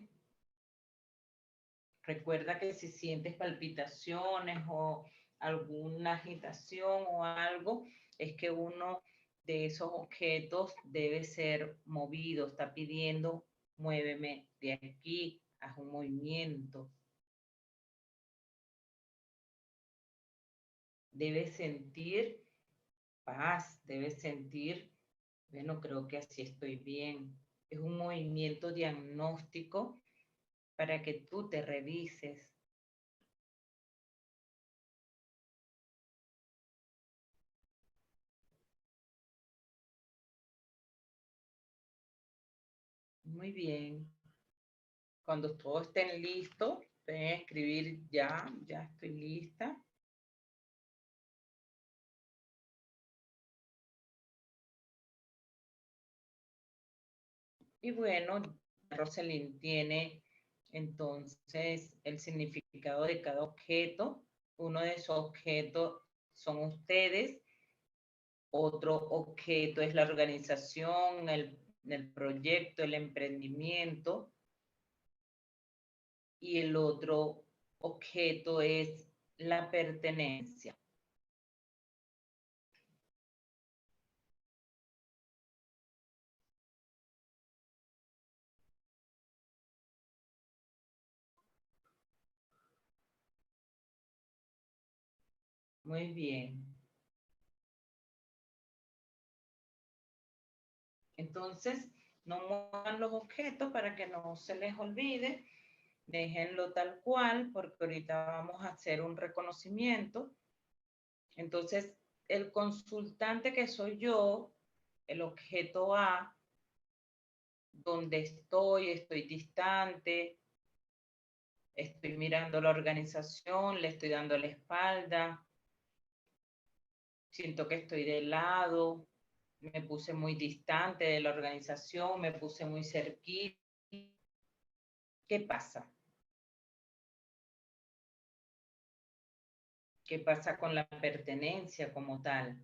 [SPEAKER 2] Recuerda que si sientes palpitaciones o alguna agitación o algo, es que uno de esos objetos debe ser movido, está pidiendo, muéveme de aquí, haz un movimiento. Debes sentir paz, debes sentir, bueno, creo que así estoy bien. Es un movimiento diagnóstico para que tú te revises. Muy bien. Cuando todos estén listos, pueden escribir ya estoy lista. Y bueno, Rosalind tiene entonces el significado de cada objeto. Uno de esos objetos son ustedes. Otro objeto es la organización, el proyecto, el emprendimiento. Y el otro objeto es la pertenencia. Muy bien. Entonces, no muevan los objetos para que no se les olvide. Déjenlo tal cual, porque ahorita vamos a hacer un reconocimiento. Entonces, el consultante que soy yo, el objeto A, donde estoy distante, estoy mirando la organización, le estoy dando la espalda, siento que estoy de lado, me puse muy distante de la organización, me puse muy cerquita. ¿Qué pasa? ¿Qué pasa con la pertenencia como tal?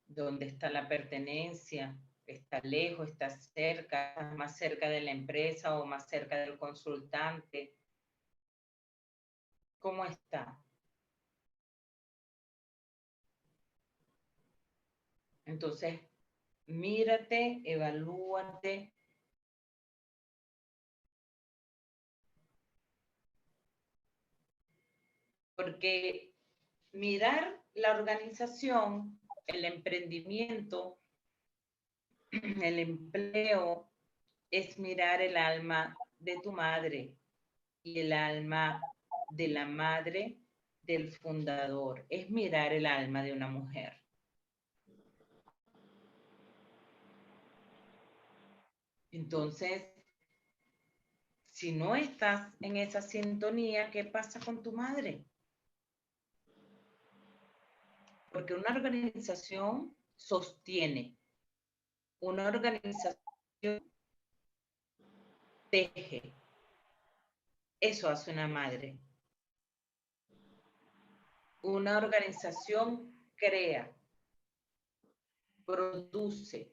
[SPEAKER 2] ¿Dónde está la pertenencia? ¿Está lejos? ¿Está cerca? ¿Más cerca de la empresa o más cerca del consultante? ¿Cómo está? Entonces, Mírate, evalúate. Porque mirar la organización, el emprendimiento, el empleo, es mirar el alma de tu madre y el alma de la madre del fundador. Es mirar el alma de una mujer. Entonces, si no estás en esa sintonía, ¿qué pasa con tu madre? Porque una organización sostiene, una organización teje. Eso hace una madre. Una organización crea, produce.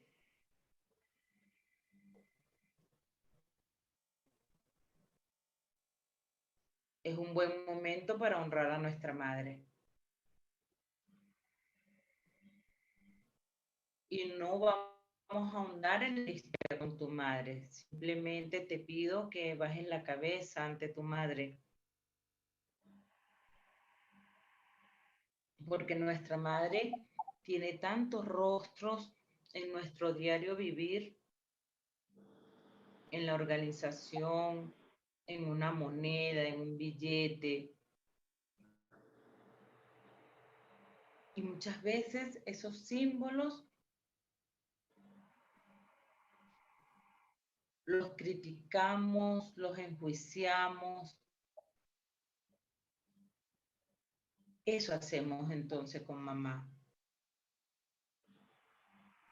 [SPEAKER 2] Es un buen momento para honrar a nuestra madre. Y no vamos a ahondar en la historia con tu madre. Simplemente te pido que bajes la cabeza ante tu madre. Porque nuestra madre tiene tantos rostros en nuestro diario vivir, en la organización, en una moneda, en un billete. Y muchas veces esos símbolos los criticamos, los enjuiciamos. Eso hacemos entonces con mamá.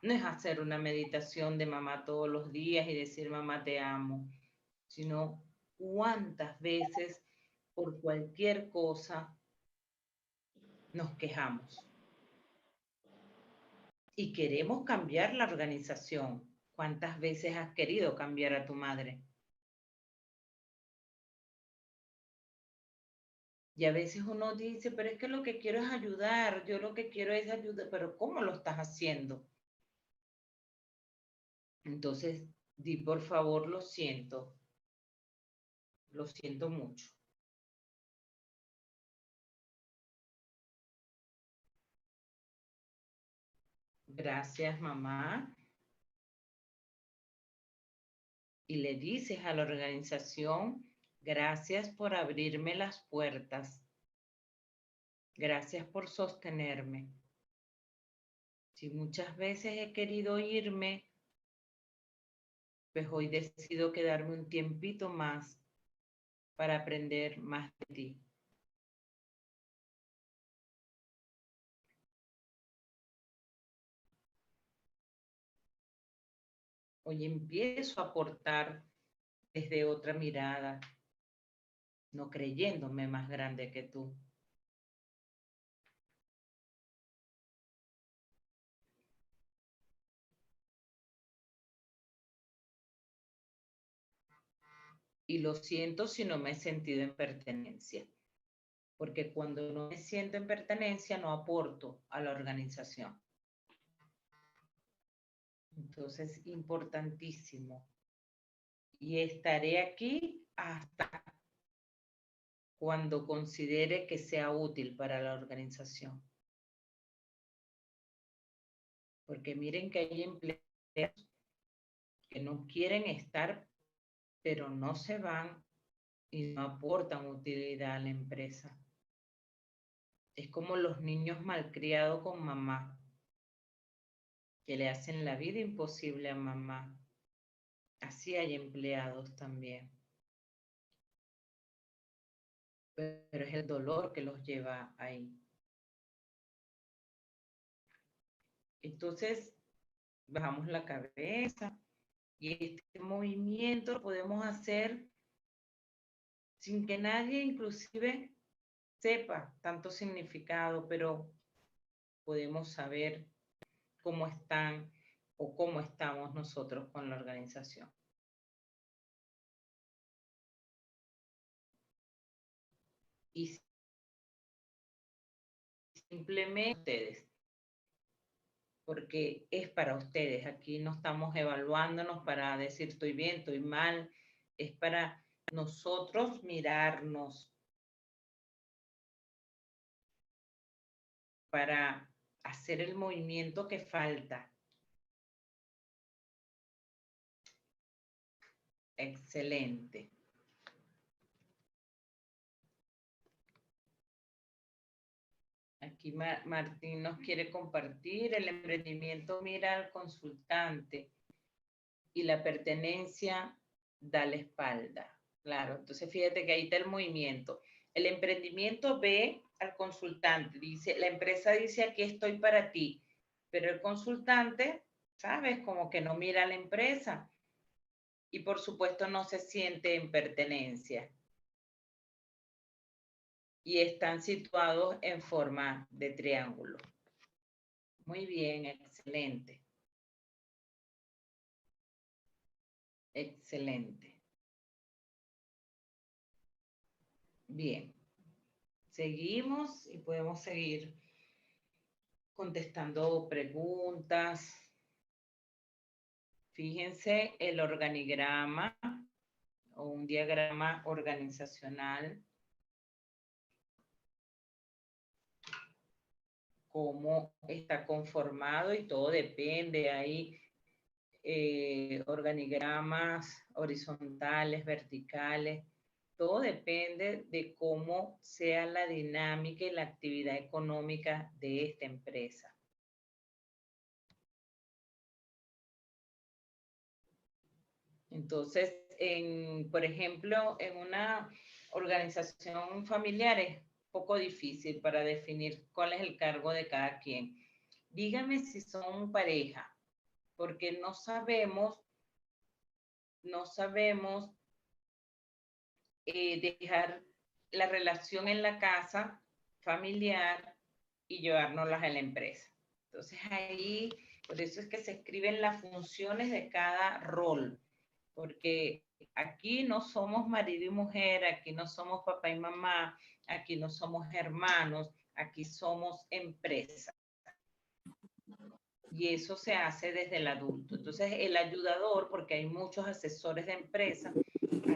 [SPEAKER 2] No es hacer una meditación de mamá todos los días y decir mamá te amo, sino cuántas veces por cualquier cosa nos quejamos. Y queremos cambiar la organización. ¿Cuántas veces has querido cambiar a tu madre? Y a veces uno dice, pero es que lo que quiero es ayudar, yo lo que quiero es ayudar, pero ¿cómo lo estás haciendo? Entonces, di por favor, lo siento mucho. Gracias, mamá. Y le dices a la organización, gracias por abrirme las puertas. Gracias por sostenerme. Si muchas veces he querido irme, pues hoy decido quedarme un tiempito más para aprender más de ti. Hoy empiezo a aportar desde otra mirada, no creyéndome más grande que tú. Y lo siento si no me he sentido en pertenencia, porque cuando no me siento en pertenencia no aporto a la organización. Entonces, importantísimo. Y estaré aquí hasta cuando considere que sea útil para la organización. Porque miren que hay empleados que no quieren estar, pero no se van y no aportan utilidad a la empresa. Es como los niños malcriados con mamá, que le hacen la vida imposible a mamá. Así hay empleados también. Pero es el dolor que los lleva ahí. Entonces, bajamos la cabeza y este movimiento lo podemos hacer sin que nadie inclusive sepa tanto significado, pero podemos saber cómo están o cómo estamos nosotros con la organización. Y simplemente ustedes porque es para ustedes. Aquí no estamos evaluándonos para decir estoy bien, estoy mal. Es para nosotros mirarnos, para hacer el movimiento que falta. Excelente. Aquí Martín nos quiere compartir. El emprendimiento mira al consultante y la pertenencia da la espalda. Claro, entonces fíjate que ahí está el movimiento. El emprendimiento ve al consultante, dice, la empresa dice aquí estoy para ti, pero el consultante, ¿sabes? Como que no mira a la empresa y por supuesto no se siente en pertenencia. Y están situados en forma de triángulo. Muy bien, excelente. Excelente. Bien. Seguimos y podemos seguir contestando preguntas. Fíjense el organigrama o un diagrama organizacional. Cómo está conformado y todo depende. Hay organigramas horizontales, verticales. Todo depende de cómo sea la dinámica y la actividad económica de esta empresa. Entonces, por ejemplo, en una organización familiar es poco difícil para definir cuál es el cargo de cada quien. Dígame si son pareja, porque no sabemos dejar la relación en la casa familiar y llevárnoslas a la empresa. Entonces ahí, por eso es que se escriben las funciones de cada rol, porque aquí no somos marido y mujer, aquí no somos papá y mamá, aquí no somos hermanos, aquí somos empresa. Y eso se hace desde el adulto. Entonces el ayudador, porque hay muchos asesores de empresa,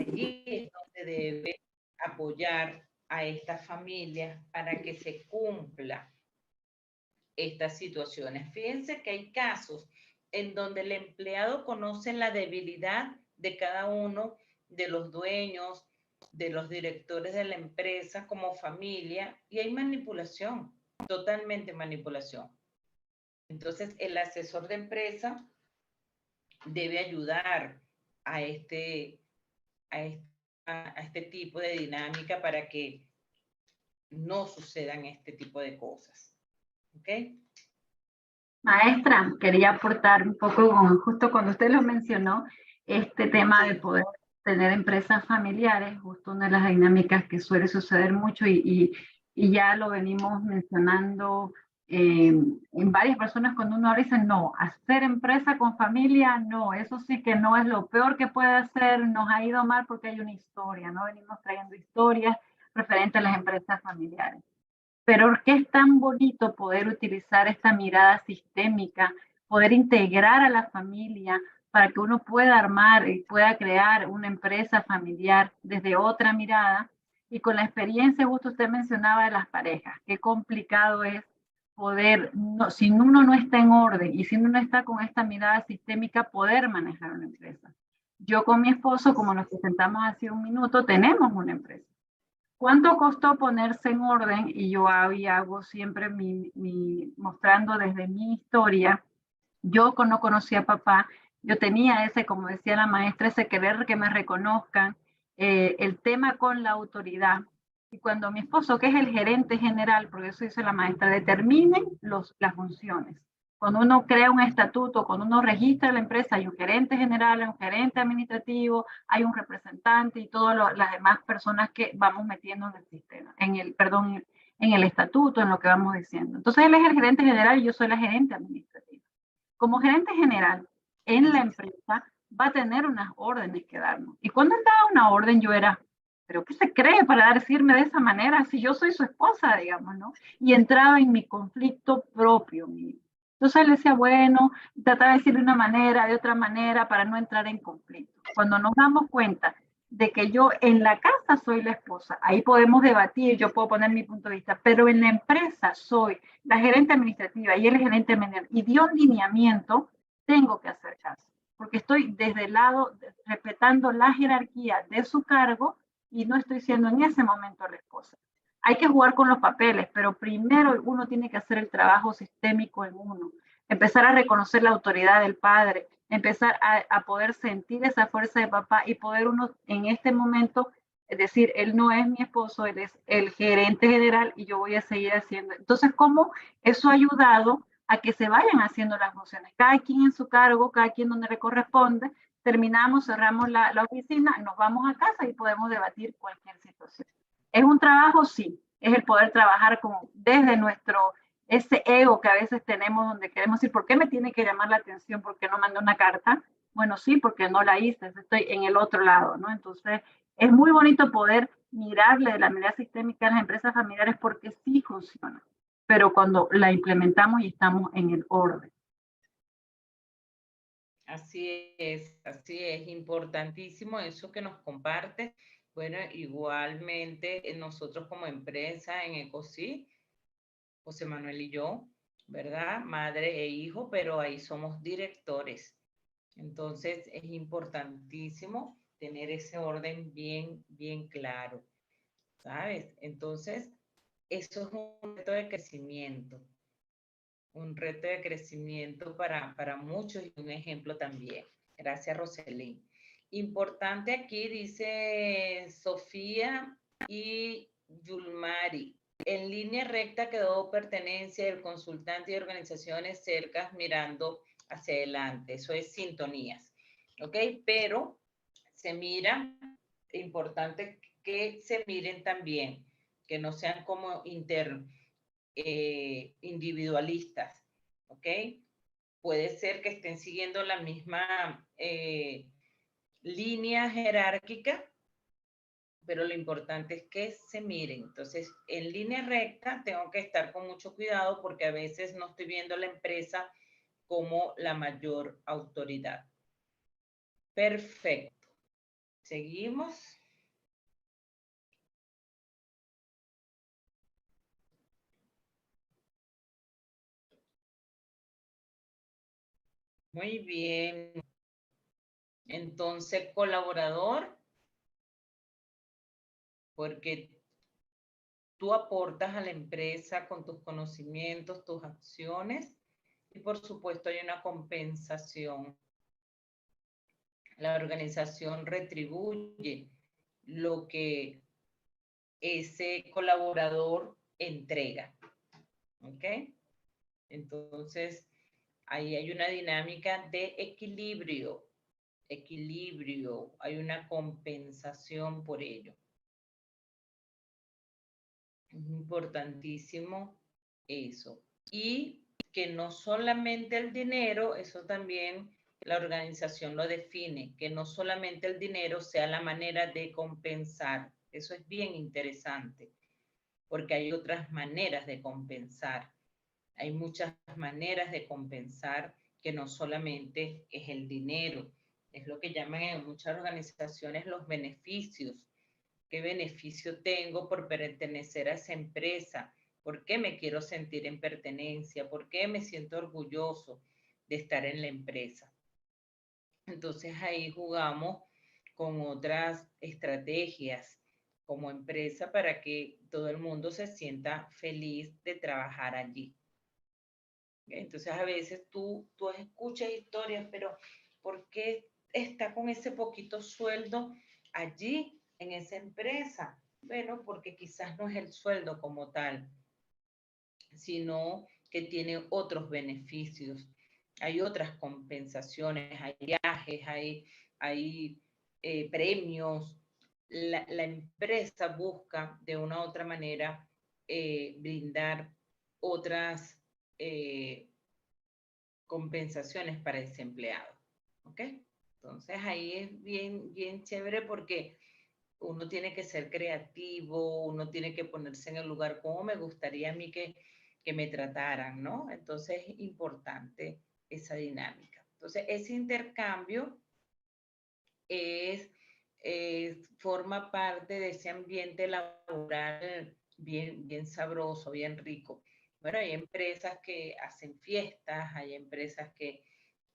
[SPEAKER 2] allí es donde debe apoyar a esta familia para que se cumpla estas situaciones. Fíjense que hay casos en donde el empleado conoce la debilidad de cada uno de los dueños, de los directores de la empresa como familia, y hay manipulación, totalmente manipulación. Entonces, el asesor de empresa debe ayudar a este tipo de dinámica para que no sucedan este tipo de cosas. ¿Ok?
[SPEAKER 1] Maestra, quería aportar un poco, justo cuando usted lo mencionó, este tema de poder tener empresas familiares, justo una de las dinámicas que suele suceder mucho y ya lo venimos mencionando en varias personas cuando uno ahora dice, no, hacer empresa con familia, no, eso sí que no es lo peor que puede hacer, nos ha ido mal porque hay una historia, ¿no? Venimos trayendo historias referentes a las empresas familiares. Pero ¿qué es tan bonito poder utilizar esta mirada sistémica, poder integrar a la familia para que uno pueda armar y pueda crear una empresa familiar desde otra mirada? Y con la experiencia, justo usted mencionaba de las parejas, qué complicado es poder, si uno no está en orden y si uno no está con esta mirada sistémica, poder manejar una empresa. Yo con mi esposo, como nos presentamos hace un minuto, tenemos una empresa. ¿Cuánto costó ponerse en orden? Y yo hago siempre mostrando desde mi historia. Yo no conocía a papá, yo tenía ese, como decía la maestra, ese querer que me reconozcan, el tema con la autoridad. Y cuando mi esposo, que es el gerente general, porque eso dice la maestra, determinen las funciones. Cuando uno crea un estatuto, cuando uno registra la empresa, hay un gerente general, hay un gerente administrativo, hay un representante y todas las demás personas que vamos metiendo en el sistema, en el estatuto, en lo que vamos diciendo. Entonces él es el gerente general y yo soy la gerente administrativa. Como gerente general en la empresa va a tener unas órdenes que darnos. Y cuando él daba una orden yo era, ¿pero qué se cree para decirme de esa manera si yo soy su esposa, digamos, ¿no? Y entraba en mi conflicto propio, Entonces él decía, bueno, trataba de decir de una manera, de otra manera, para no entrar en conflicto. Cuando nos damos cuenta de que yo en la casa soy la esposa, ahí podemos debatir, yo puedo poner mi punto de vista, pero en la empresa soy la gerente administrativa y él es gerente administrativo y dio un lineamiento, tengo que hacer caso, porque estoy desde el lado, respetando la jerarquía de su cargo y no estoy siendo en ese momento la esposa. Hay que jugar con los papeles, pero primero uno tiene que hacer el trabajo sistémico en uno, empezar a reconocer la autoridad del padre, empezar a poder sentir esa fuerza de papá y poder uno en este momento, es decir, él no es mi esposo, él es el gerente general y yo voy a seguir haciendo. Entonces, ¿cómo eso ha ayudado a que se vayan haciendo las funciones? Cada quien en su cargo, cada quien donde le corresponde, terminamos, cerramos la oficina, nos vamos a casa y podemos debatir cualquier situación. ¿Es un trabajo? Sí. Es el poder trabajar como desde nuestro, ese ego que a veces tenemos donde queremos decir, ¿por qué me tiene que llamar la atención? ¿Por qué no mandé una carta? Bueno, sí, porque no la hice, estoy en el otro lado, ¿no? Entonces, es muy bonito poder mirarle de la mirada sistémica a las empresas familiares porque sí funciona, pero cuando la implementamos y estamos en el orden.
[SPEAKER 2] Así es importantísimo eso que nos comparte. Bueno, igualmente nosotros como empresa en Ecosí, José Manuel y yo, ¿verdad? Madre e hijo, pero ahí somos directores. Entonces es importantísimo tener ese orden bien claro, ¿sabes? Entonces, eso es un reto de crecimiento. Un reto de crecimiento para muchos y un ejemplo también. Gracias, Roselín. Importante aquí, dice Sofía y Yulmari. En línea recta quedó pertenencia del consultante y organizaciones cercas mirando hacia adelante. Eso es sintonías. ¿Ok? Pero se mira, importante que se miren también, que no sean como individualistas, ¿ok? Puede ser que estén siguiendo la misma línea jerárquica, pero lo importante es que se miren. Entonces, en línea recta tengo que estar con mucho cuidado porque a veces no estoy viendo a la empresa como la mayor autoridad. Perfecto. Seguimos. Muy bien. Entonces, colaborador, porque tú aportas a la empresa con tus conocimientos, tus acciones y por supuesto hay una compensación. La organización retribuye lo que ese colaborador entrega. ¿Ok? Entonces, ahí hay una dinámica de equilibrio, hay una compensación por ello. Es importantísimo eso. Y que no solamente el dinero, eso también la organización lo define, que no solamente el dinero sea la manera de compensar. Eso es bien interesante, porque hay otras maneras de compensar. Hay muchas maneras de compensar que no solamente es el dinero. Es lo que llaman en muchas organizaciones los beneficios. ¿Qué beneficio tengo por pertenecer a esa empresa? ¿Por qué me quiero sentir en pertenencia? ¿Por qué me siento orgulloso de estar en la empresa? Entonces ahí jugamos con otras estrategias como empresa para que todo el mundo se sienta feliz de trabajar allí. Entonces a veces tú escuchas historias, pero ¿por qué está con ese poquito sueldo allí en esa empresa? Bueno, porque quizás no es el sueldo como tal, sino que tiene otros beneficios. Hay otras compensaciones, hay viajes, hay premios. La empresa busca de una u otra manera brindar otras compensaciones para ese empleado. ¿Ok? Entonces ahí es bien chévere porque uno tiene que ser creativo, uno tiene que ponerse en el lugar como me gustaría a mí que que me trataran, ¿no? Entonces es importante esa dinámica. Entonces ese intercambio forma parte de ese ambiente laboral bien sabroso, bien rico. Bueno, hay empresas que hacen fiestas, hay empresas que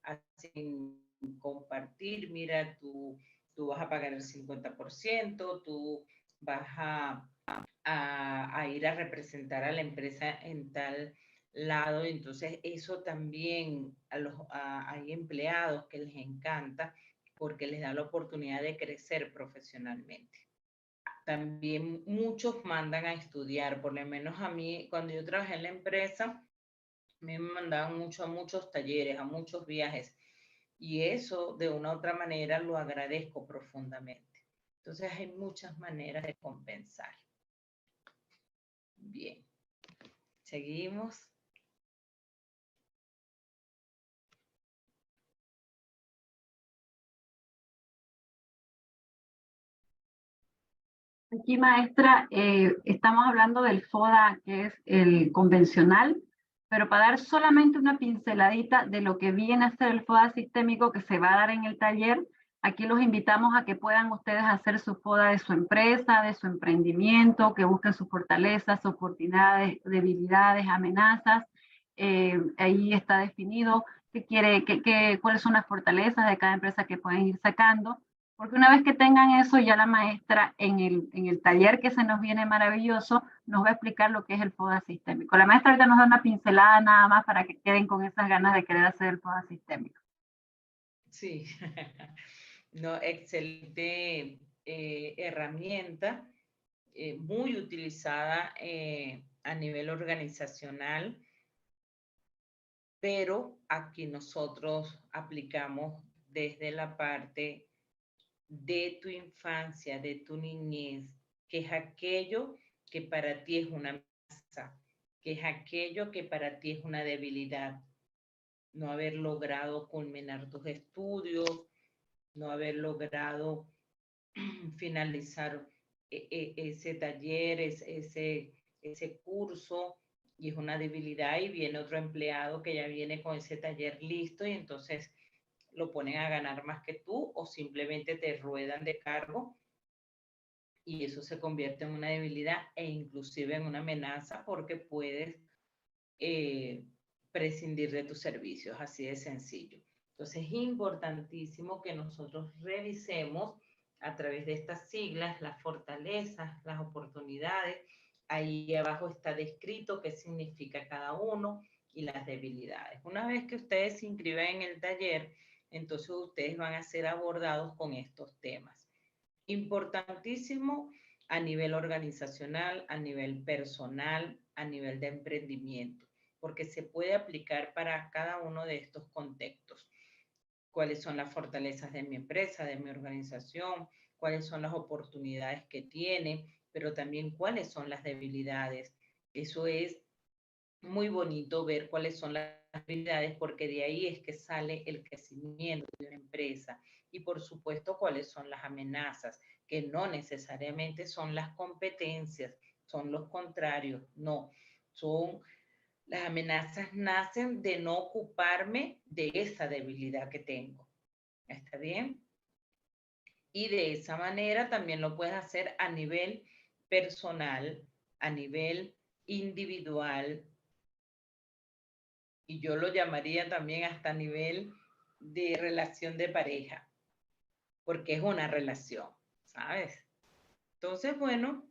[SPEAKER 2] hacen compartir, mira, tú vas a pagar el 50%, tú vas a ir a representar a la empresa en tal lado. Entonces eso también hay empleados que les encanta porque les da la oportunidad de crecer profesionalmente. También muchos mandan a estudiar, por lo menos a mí, cuando yo trabajé en la empresa, me mandaban a muchos talleres, a muchos viajes, y eso de una u otra manera lo agradezco profundamente. Entonces hay muchas maneras de compensar. Bien, seguimos.
[SPEAKER 1] Aquí, maestra, estamos hablando del FODA, que es el convencional, pero para dar solamente una pinceladita de lo que viene a ser el FODA sistémico que se va a dar en el taller, aquí los invitamos a que puedan ustedes hacer su FODA de su empresa, de su emprendimiento, que busquen sus fortalezas, oportunidades, debilidades, amenazas. Ahí está definido cuáles son las fortalezas de cada empresa que pueden ir sacando. Porque una vez que tengan eso, ya la maestra en el taller que se nos viene maravilloso, nos va a explicar lo que es el FODA sistémico. La maestra ahorita nos da una pincelada nada más para que queden con esas ganas de querer hacer el FODA sistémico.
[SPEAKER 2] Sí, no, excelente herramienta, muy utilizada a nivel organizacional, pero aquí nosotros aplicamos desde la parte de tu infancia, de tu niñez, que es aquello que para ti es una amenaza, que es aquello que para ti es una debilidad. No haber logrado culminar tus estudios, no haber logrado finalizar ese taller, ese curso, y es una debilidad, y viene otro empleado que ya viene con ese taller listo y entonces lo ponen a ganar más que tú o simplemente te ruedan de cargo y eso se convierte en una debilidad e inclusive en una amenaza porque puedes prescindir de tus servicios, así de sencillo. Entonces es importantísimo que nosotros revisemos a través de estas siglas las fortalezas, las oportunidades. Ahí abajo está descrito qué significa cada uno y las debilidades. Una vez que ustedes se inscriban en el taller, entonces ustedes van a ser abordados con estos temas. Importantísimo a nivel organizacional, a nivel personal, a nivel de emprendimiento, porque se puede aplicar para cada uno de estos contextos. ¿Cuáles son las fortalezas de mi empresa, de mi organización? ¿Cuáles son las oportunidades que tiene? Pero también cuáles son las debilidades. Eso es muy bonito ver cuáles son las habilidades, porque de ahí es que sale el crecimiento de una empresa. Y por supuesto, cuáles son las amenazas, que no necesariamente son las competencias, son los contrarios, no, son las amenazas nacen de no ocuparme de esa debilidad que tengo. ¿Está bien? Y de esa manera también lo puedes hacer a nivel personal, a nivel individual, y yo lo llamaría también hasta a nivel de relación de pareja, porque es una relación, ¿sabes? Entonces, bueno,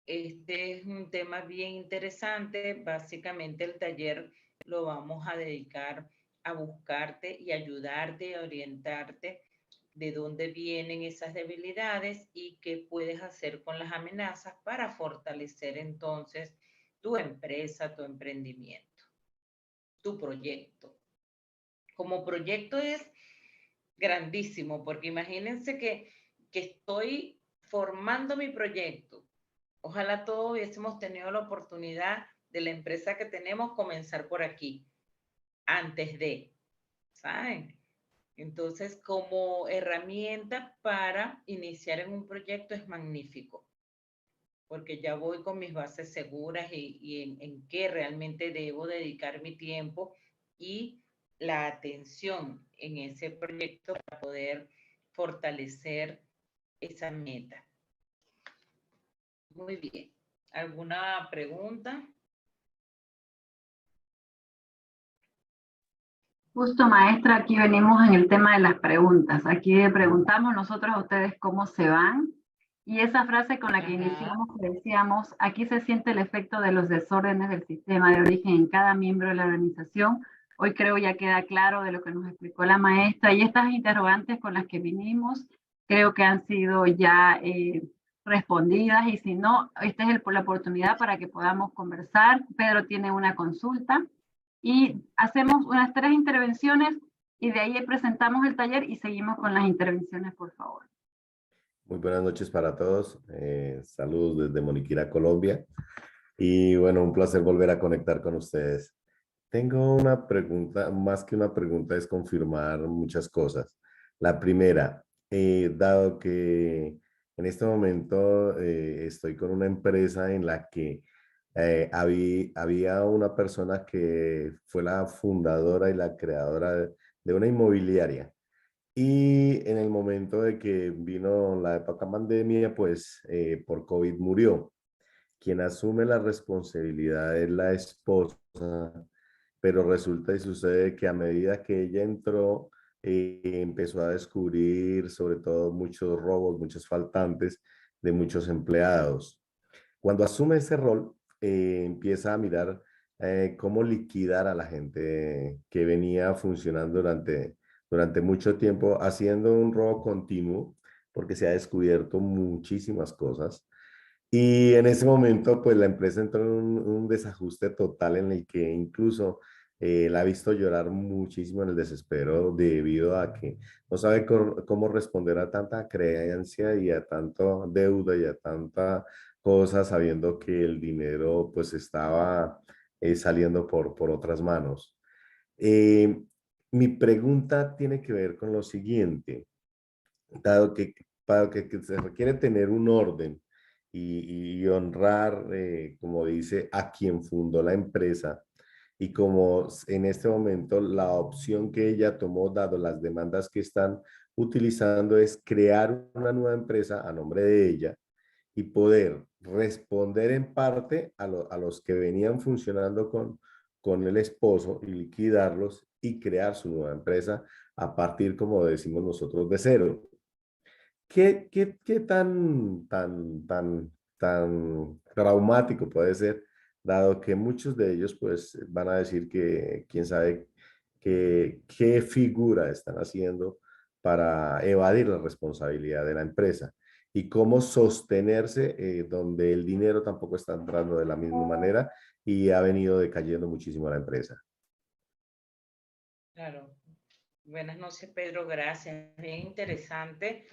[SPEAKER 2] este es un tema bien interesante. Básicamente el taller lo vamos a dedicar a buscarte y ayudarte, a orientarte de dónde vienen esas debilidades y qué puedes hacer con las amenazas para fortalecer entonces tu empresa, tu emprendimiento, tu proyecto. Como proyecto es grandísimo, porque imagínense que estoy formando mi proyecto. Ojalá todos hubiésemos tenido la oportunidad de la empresa que tenemos comenzar por aquí, antes de, ¿saben? Entonces, como herramienta para iniciar en un proyecto es magnífico. porque ya voy con mis bases seguras y en qué realmente debo dedicar mi tiempo y la atención en ese proyecto para poder fortalecer esa meta. Muy bien. ¿Alguna pregunta?
[SPEAKER 1] Justo, maestra, aquí venimos en el tema de las preguntas. Aquí le preguntamos nosotros a ustedes cómo se van. Y esa frase con la que iniciamos, que decíamos, aquí se siente el efecto de los desórdenes del sistema de origen en cada miembro de la organización. Hoy creo ya queda claro de lo que nos explicó la maestra. Y estas interrogantes con las que vinimos, creo que han sido ya respondidas. Y si no, esta es la oportunidad para que podamos conversar. Pedro tiene una consulta. Y hacemos unas 3 intervenciones y de ahí presentamos el taller y seguimos con las intervenciones, por favor.
[SPEAKER 9] Muy buenas noches para todos. Saludos desde Moniquira, Colombia. Y bueno, un placer volver a conectar con ustedes. Tengo una pregunta, más que una pregunta, es confirmar muchas cosas. La primera, dado que en este momento estoy con una empresa en la que había una persona que fue la fundadora y la creadora de una inmobiliaria. Y en el momento de que vino la época pandemia, pues por COVID murió. Quien asume la responsabilidad es la esposa, pero resulta y sucede que a medida que ella entró, empezó a descubrir sobre todo muchos robos, muchos faltantes de muchos empleados. Cuando asume ese rol, empieza a mirar cómo liquidar a la gente que venía funcionando durante mucho tiempo, haciendo un robo continuo, porque se ha descubierto muchísimas cosas. Y en ese momento, pues la empresa entró en un desajuste total en el que incluso la ha visto llorar muchísimo en el desespero debido a que no sabe cómo responder a tanta creencia y a tanta deuda y a tanta cosa, sabiendo que el dinero pues estaba saliendo por otras manos. Eh, Mi pregunta tiene que ver con lo siguiente, dado que, que se requiere tener un orden y honrar, como dice, a quien fundó la empresa, y como en este momento la opción que ella tomó, dado las demandas que están utilizando, es crear una nueva empresa a nombre de ella y poder responder en parte a los que venían funcionando con el esposo y liquidarlos y crear su nueva empresa a partir, como decimos nosotros, de cero. ¿Qué tan traumático puede ser, dado que muchos de ellos pues van a decir que quién sabe qué figura están haciendo para evadir la responsabilidad de la empresa y cómo sostenerse donde el dinero tampoco está entrando de la misma manera y ha venido decayendo muchísimo la empresa?
[SPEAKER 2] Claro. Buenas noches, Pedro. Gracias. Bien interesante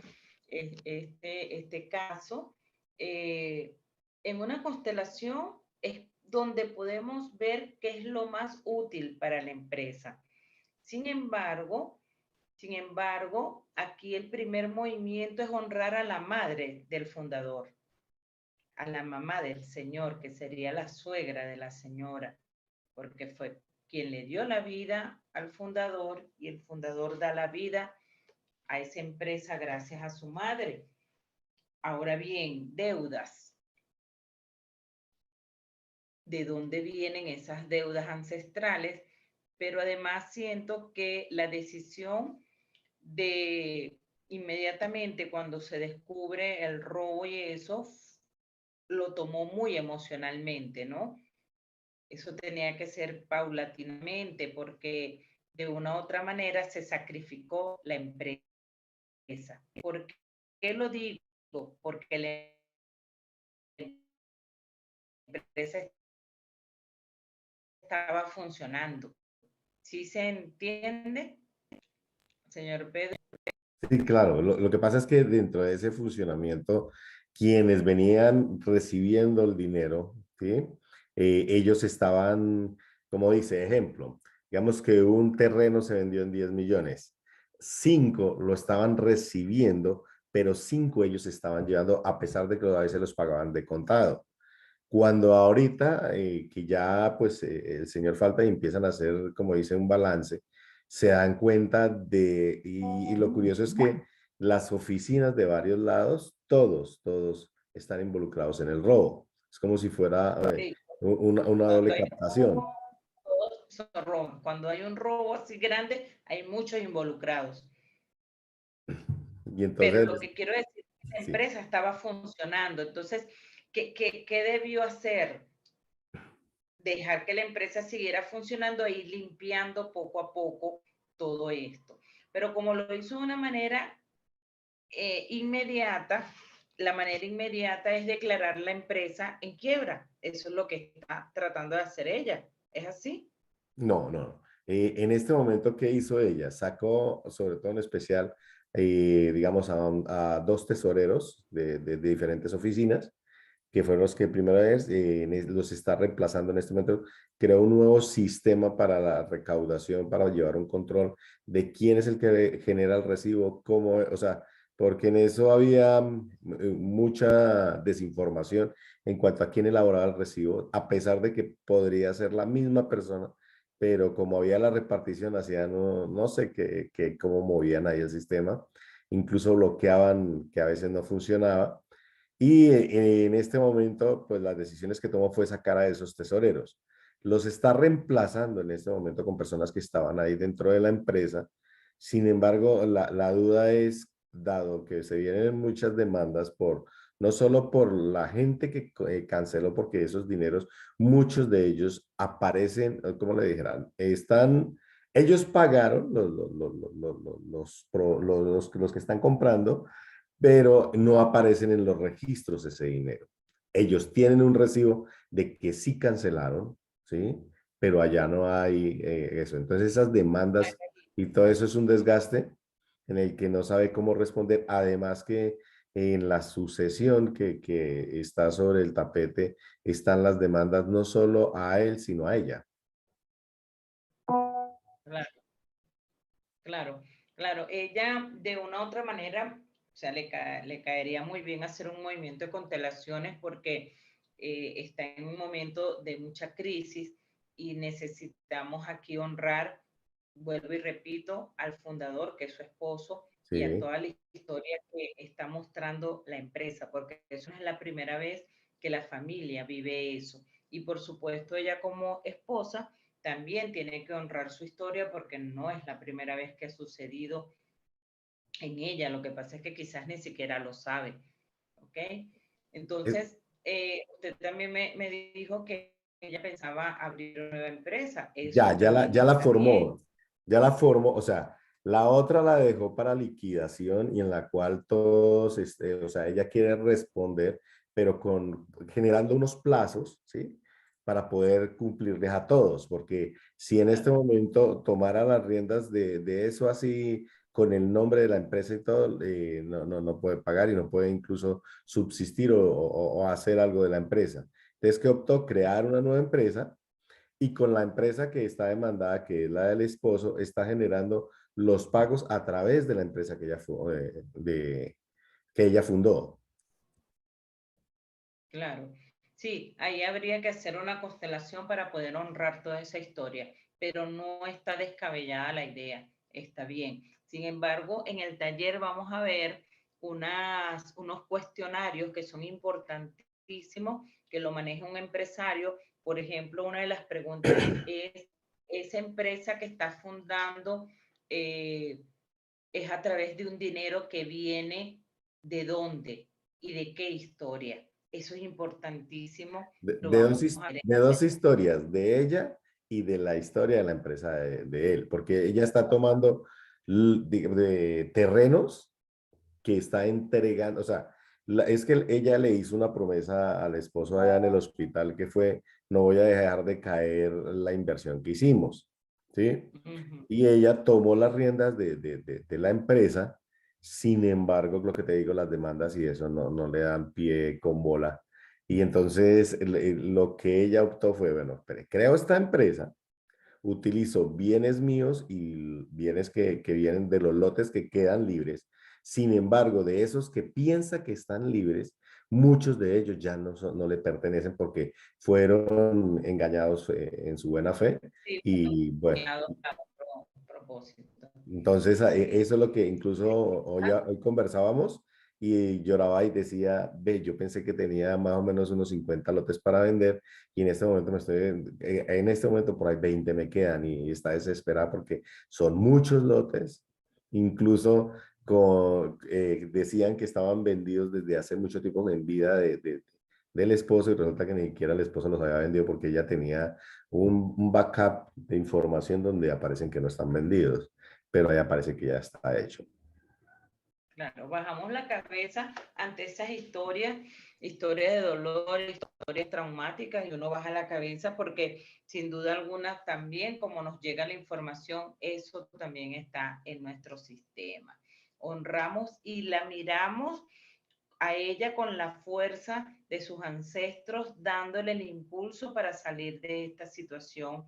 [SPEAKER 2] este caso. En una constelación es donde podemos ver qué es lo más útil para la empresa. Sin embargo, aquí el primer movimiento es honrar a la madre del fundador, a la mamá del señor, que sería la suegra de la señora, porque fue quien le dio la vida al fundador y el fundador da la vida a esa empresa gracias a su madre. Ahora bien, deudas. ¿De dónde vienen esas deudas ancestrales? Pero además siento que la decisión de inmediatamente cuando se descubre el robo y eso, lo tomó muy emocionalmente, ¿no? Eso tenía que ser paulatinamente porque de una u otra manera se sacrificó la empresa. ¿Por qué lo digo? Porque la empresa estaba funcionando. ¿Sí se entiende, señor Pedro?
[SPEAKER 9] Sí, claro. Lo que pasa es que dentro de ese funcionamiento, quienes venían recibiendo el dinero, ¿sí? Ellos estaban, como dice, ejemplo, digamos que un terreno se vendió en 10 millones. 5 lo estaban recibiendo pero 5 ellos estaban llevando, a pesar de que a veces los pagaban de contado. Cuando ahorita, que ya pues el señor falta y empiezan a hacer, como dice, un balance, se dan cuenta de, y lo curioso es que las oficinas de varios lados, todos están involucrados en el robo. Es como si fuera
[SPEAKER 2] Sí.
[SPEAKER 9] una doble captación.
[SPEAKER 2] Todos son robos. Cuando hay un robo así grande, hay muchos involucrados.
[SPEAKER 9] Y
[SPEAKER 2] Pero
[SPEAKER 9] entonces,
[SPEAKER 2] lo que quiero decir es que la
[SPEAKER 9] sí.
[SPEAKER 2] empresa estaba funcionando. Entonces, ¿qué debió hacer? Dejar que la empresa siguiera funcionando e ir limpiando poco a poco todo esto. Pero como lo hizo de una manera inmediata, la manera inmediata es declarar la empresa en quiebra. Eso es lo que está tratando de hacer ella. ¿Es así?
[SPEAKER 9] No. En este momento, ¿qué hizo ella? Sacó, sobre todo en especial, digamos, a 2 tesoreros de diferentes oficinas, que fueron los que primera vez los está reemplazando en este momento. Creó un nuevo sistema para la recaudación, para llevar un control de quién es el que genera el recibo, cómo, o sea, porque en eso había mucha desinformación en cuanto a quién elaboraba el recibo, a pesar de que podría ser la misma persona, pero como había la repartición, hacían, no sé cómo movían ahí el sistema, incluso bloqueaban que a veces no funcionaba. Y en este momento, pues las decisiones que tomó fue sacar a esos tesoreros. Los está reemplazando en este momento con personas que estaban ahí dentro de la empresa. Sin embargo, la duda es, dado que se vienen muchas demandas por, no solo por la gente que canceló, porque esos dineros, muchos de ellos aparecen, como le dijeran, están, ellos pagaron los que están comprando, pero no aparecen en los registros ese dinero. Ellos tienen un recibo de que sí cancelaron, ¿sí? Pero allá no hay eso. Entonces esas demandas y todo eso es un desgaste en el que no sabe cómo responder. Además que en la sucesión que está sobre el tapete están las demandas no solo a él, sino a ella.
[SPEAKER 2] Claro. Ella de una u otra manera, o sea, le caería muy bien hacer un movimiento de constelaciones porque está en un momento de mucha crisis y necesitamos aquí honrar, vuelvo y repito, al fundador, que es su esposo, y a
[SPEAKER 9] Sí.
[SPEAKER 2] toda la historia que está mostrando la empresa, porque eso no es la primera vez que la familia vive eso. Y por supuesto, ella como esposa también tiene que honrar su historia porque no es la primera vez que ha sucedido en ella. Lo que pasa es que quizás ni siquiera lo sabe. ¿Ok? Entonces, usted también me dijo que ella pensaba abrir una nueva empresa. Eso
[SPEAKER 9] Ya la
[SPEAKER 2] está bien.
[SPEAKER 9] formó, ya la formó, o sea, la otra la dejó para liquidación y en la cual todos, o sea, ella quiere responder, pero generando unos plazos, ¿sí? Para poder cumplirles a todos, porque si en este momento tomara las riendas de eso así, con el nombre de la empresa y todo, no puede pagar y no puede incluso subsistir o hacer algo de la empresa. Entonces, ¿qué optó? Crear una nueva empresa y con la empresa que está demandada, que es la del esposo, está generando los pagos a través de la empresa que ella fundó.
[SPEAKER 2] Claro. Sí, ahí habría que hacer una constelación para poder honrar toda esa historia, pero no está descabellada la idea, está bien. Sin embargo, en el taller vamos a ver unos cuestionarios que son importantísimos, que lo maneja un empresario. Por ejemplo, una de las preguntas es, ¿esa empresa que está fundando es a través de un dinero que viene de dónde y de qué historia? Eso es importantísimo. Lo vamos a ver.
[SPEAKER 9] De dos historias, de ella y de la historia de la empresa de él, porque ella está tomando de terrenos que está entregando, o sea, es que ella le hizo una promesa al esposo allá en el hospital que fue, no voy a dejar de caer la inversión que hicimos, ¿sí? Y ella tomó las riendas de la empresa, sin embargo, lo que te digo, las demandas y eso no le dan pie con bola. Y entonces lo que ella optó fue, bueno, creo esta empresa, utilizo bienes míos y bienes que vienen de los lotes que quedan libres, Sin embargo, de esos que piensa que están libres, muchos de ellos ya no le pertenecen porque fueron engañados en su buena fe.
[SPEAKER 2] Sí,
[SPEAKER 9] Y bueno,
[SPEAKER 2] a otro propósito.
[SPEAKER 9] entonces eso es lo que incluso hoy conversábamos y lloraba y decía, ve, yo pensé que tenía más o menos unos 50 lotes para vender y en este momento en este momento por ahí 20 me quedan y está desesperada porque son muchos lotes, incluso decían que estaban vendidos desde hace mucho tiempo en vida del esposo y resulta que ni siquiera el esposo los había vendido porque ella tenía un backup de información donde aparecen que no están vendidos, pero ahí aparece que ya está hecho.
[SPEAKER 2] Claro, bajamos la cabeza ante esas historias de dolor, historias traumáticas, y uno baja la cabeza porque sin duda alguna también como nos llega la información, eso también está en nuestro sistema. Honramos y la miramos a ella con la fuerza de sus ancestros, dándole el impulso para salir de esta situación,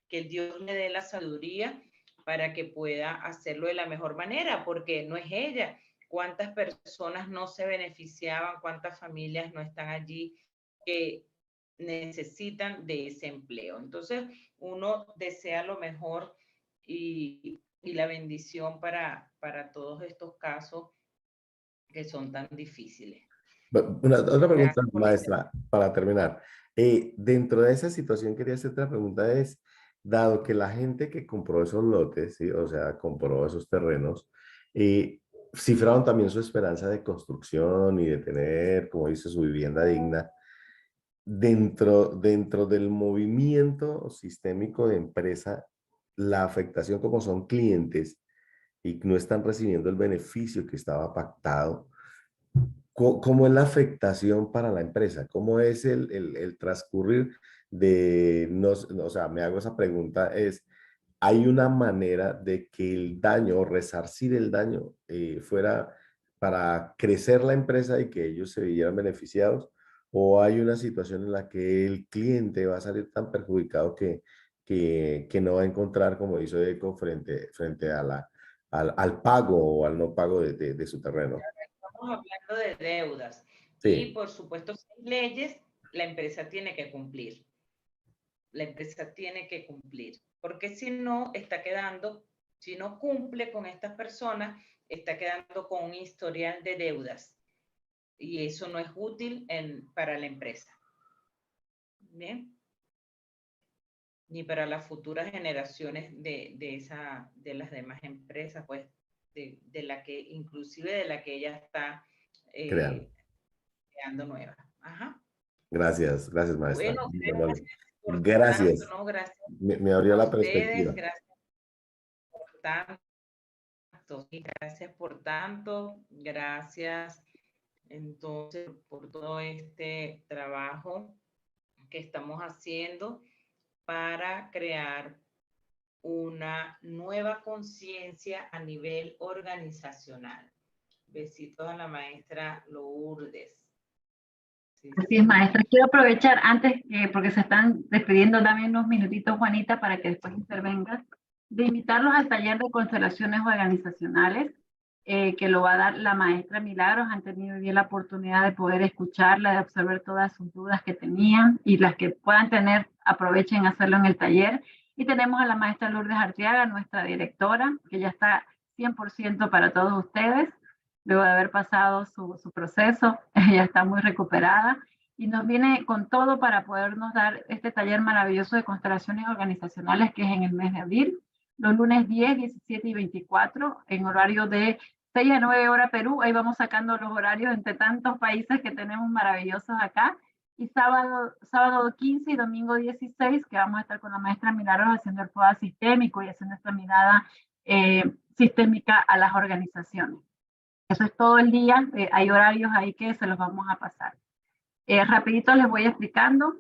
[SPEAKER 2] que el Dios le dé la sabiduría para que pueda hacerlo de la mejor manera, porque no es ella. ¿Cuántas personas no se beneficiaban? ¿Cuántas familias no están allí que necesitan de ese empleo? Entonces, uno desea lo mejor y la bendición para todos estos casos que son tan difíciles.
[SPEAKER 9] Otra pregunta,
[SPEAKER 2] Gracias por
[SPEAKER 9] maestra, para terminar. Dentro de esa situación quería hacer otra pregunta es, dado que la gente que compró esos lotes, ¿sí? O sea, compró esos terrenos, cifraron también su esperanza de construcción y de tener, como dice, su vivienda digna, dentro del movimiento sistémico de empresa, la afectación como son clientes y no están recibiendo el beneficio que estaba pactado, ¿cómo es la afectación para la empresa? ¿Cómo es el transcurrir de, o sea, me hago esa pregunta, ¿hay una manera de que el daño o resarcir el daño fuera para crecer la empresa y que ellos se vieran beneficiados? ¿O hay una situación en la que el cliente va a salir tan perjudicado que no va a encontrar, como hizo Eco, frente a al pago o al no pago de su terreno?
[SPEAKER 2] Estamos hablando de deudas.
[SPEAKER 9] Sí.
[SPEAKER 2] Y por supuesto, sin leyes, la empresa tiene que cumplir. La empresa tiene que cumplir. Porque si no, está quedando, si no cumple con estas personas, está quedando con un historial de deudas. Y eso no es útil para la empresa. ¿Bien? Ni para las futuras generaciones de las demás empresas, pues, de la que, inclusive de la que ella está creando nuevas. Ajá.
[SPEAKER 9] Gracias, maestra.
[SPEAKER 2] Bueno,
[SPEAKER 9] gracias.
[SPEAKER 2] Tanto, ¿no? Gracias.
[SPEAKER 9] Me abrió la
[SPEAKER 2] Ustedes,
[SPEAKER 9] perspectiva.
[SPEAKER 2] gracias por tanto, y gracias por tanto, gracias entonces por todo este trabajo que estamos haciendo para crear una nueva conciencia a nivel organizacional. Besitos a la maestra Lourdes. Sí,
[SPEAKER 1] Así es, maestra. Quiero aprovechar antes, porque se están despidiendo, dame unos minutitos, Juanita, para que después intervengas, de invitarlos al taller de constelaciones organizacionales, que lo va a dar la maestra Milagros. Han tenido bien la oportunidad de poder escucharla, de absorber todas sus dudas que tenían, y las que puedan tener, aprovechen hacerlo en el taller. Y tenemos a la maestra Lourdes Arteaga, nuestra directora, que ya está 100% para todos ustedes. Luego de haber pasado su proceso, ella está muy recuperada y nos viene con todo para podernos dar este taller maravilloso de constelaciones organizacionales, que es en el mes de abril, los lunes 10, 17 y 24, en horario de 6 a 9 horas Perú. Ahí vamos sacando los horarios entre tantos países que tenemos maravillosos acá. Y sábado 15 y domingo 16, que vamos a estar con la maestra Milagros haciendo el FODA sistémico y haciendo esta mirada sistémica a las organizaciones. Eso es todo el día. Hay horarios ahí que se los vamos a pasar. Rapidito les voy explicando.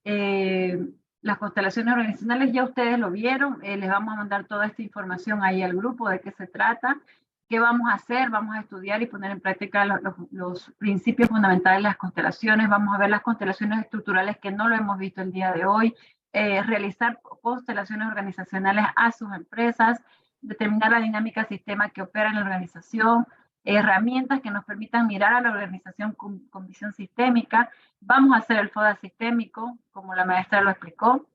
[SPEAKER 1] Las constelaciones organizacionales ya ustedes lo vieron. Les vamos a mandar toda esta información ahí al grupo de qué se trata, qué vamos a hacer. Vamos a estudiar y poner en práctica los principios fundamentales de las constelaciones. Vamos a ver las constelaciones estructurales que no lo hemos visto el día de hoy. Realizar constelaciones organizacionales a sus empresas, determinar la dinámica sistema que opera en la organización, herramientas que nos permitan mirar a la organización con visión sistémica. Vamos a hacer el FODA sistémico, como la maestra lo explicó,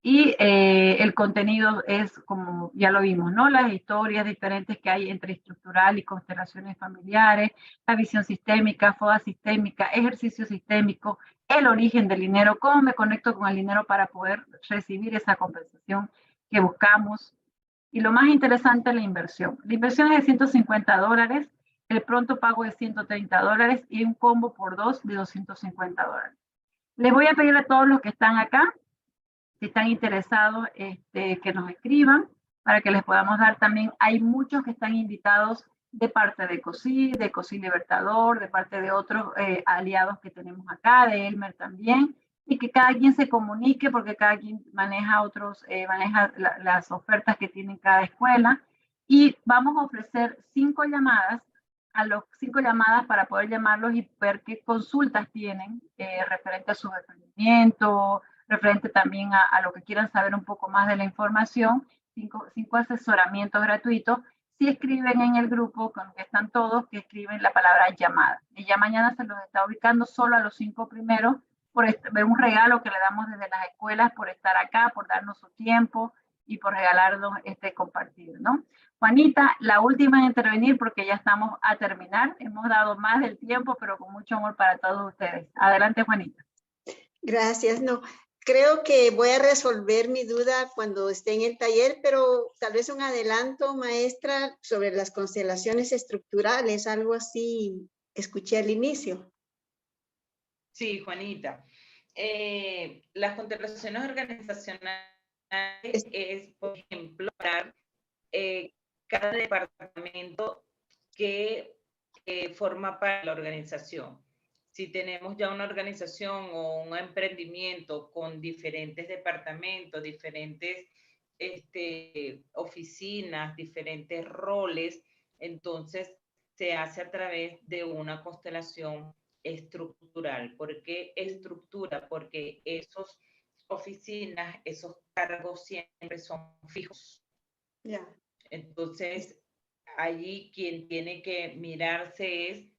[SPEAKER 1] y el contenido es, como ya lo vimos, ¿no? Las historias diferentes que hay entre estructural y constelaciones familiares, la visión sistémica, FODA sistémica, ejercicio sistémico, el origen del dinero, cómo me conecto con el dinero para poder recibir esa compensación que buscamos. Y lo más interesante es la inversión. La inversión es de $150, el pronto pago es $130 y un combo por 2 de $250. Les voy a pedir a todos los que están acá, si están interesados, que nos escriban para que les podamos dar también. Hay muchos que están invitados de parte de COSI, de COSI Libertador, de parte de otros aliados que tenemos acá, de Elmer también, y que cada quien se comunique porque cada quien maneja las ofertas que tiene cada escuela. Y vamos a ofrecer 5 llamadas, para poder llamarlos y ver qué consultas tienen referente a su emprendimiento, referente también a lo que quieran saber un poco más de la información. 5 asesoramientos gratuitos. Si escriben en el grupo, con que están todos, que escriben la palabra llamada. Y ya mañana se los está ubicando solo a los 5 primeros, por un regalo que le damos desde las escuelas por estar acá, por darnos su tiempo y por regalarnos compartir, ¿no? Juanita, la última en intervenir porque ya estamos a terminar. Hemos dado más del tiempo, pero con mucho amor para todos ustedes. Adelante, Juanita.
[SPEAKER 8] Gracias. No, creo que voy a resolver mi duda cuando esté en el taller, pero tal vez un adelanto, maestra, sobre las constelaciones estructurales, algo así escuché al inicio.
[SPEAKER 2] Sí, Juanita. Las constelaciones organizacionales es, por ejemplo, cada departamento que forma parte de la organización. Si tenemos ya una organización o un emprendimiento con diferentes departamentos, diferentes oficinas, diferentes roles, entonces se hace a través de una constelación estructural. ¿Por qué estructura? Porque esas oficinas, esos cargos siempre son fijos.
[SPEAKER 8] Yeah.
[SPEAKER 2] Entonces, allí quien tiene que mirarse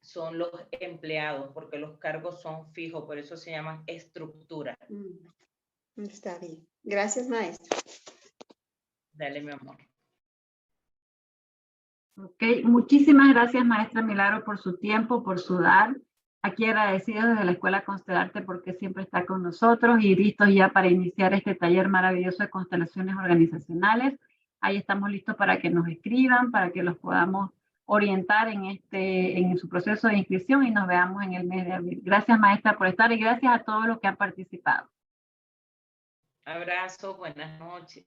[SPEAKER 2] son los empleados, porque los cargos son fijos, por eso se llaman estructura.
[SPEAKER 8] Está bien. Gracias, maestra.
[SPEAKER 2] Dale, mi amor.
[SPEAKER 1] Ok, muchísimas gracias, maestra Milagro, por su tiempo, por su dar. Aquí agradecidos desde la Escuela Constelarte porque siempre está con nosotros y listos ya para iniciar este taller maravilloso de constelaciones organizacionales. Ahí estamos listos para que nos escriban, para que los podamos orientar en su proceso de inscripción y nos veamos en el mes de abril. Gracias, maestra, por estar y gracias a todos los que han participado.
[SPEAKER 2] Abrazo, buenas noches.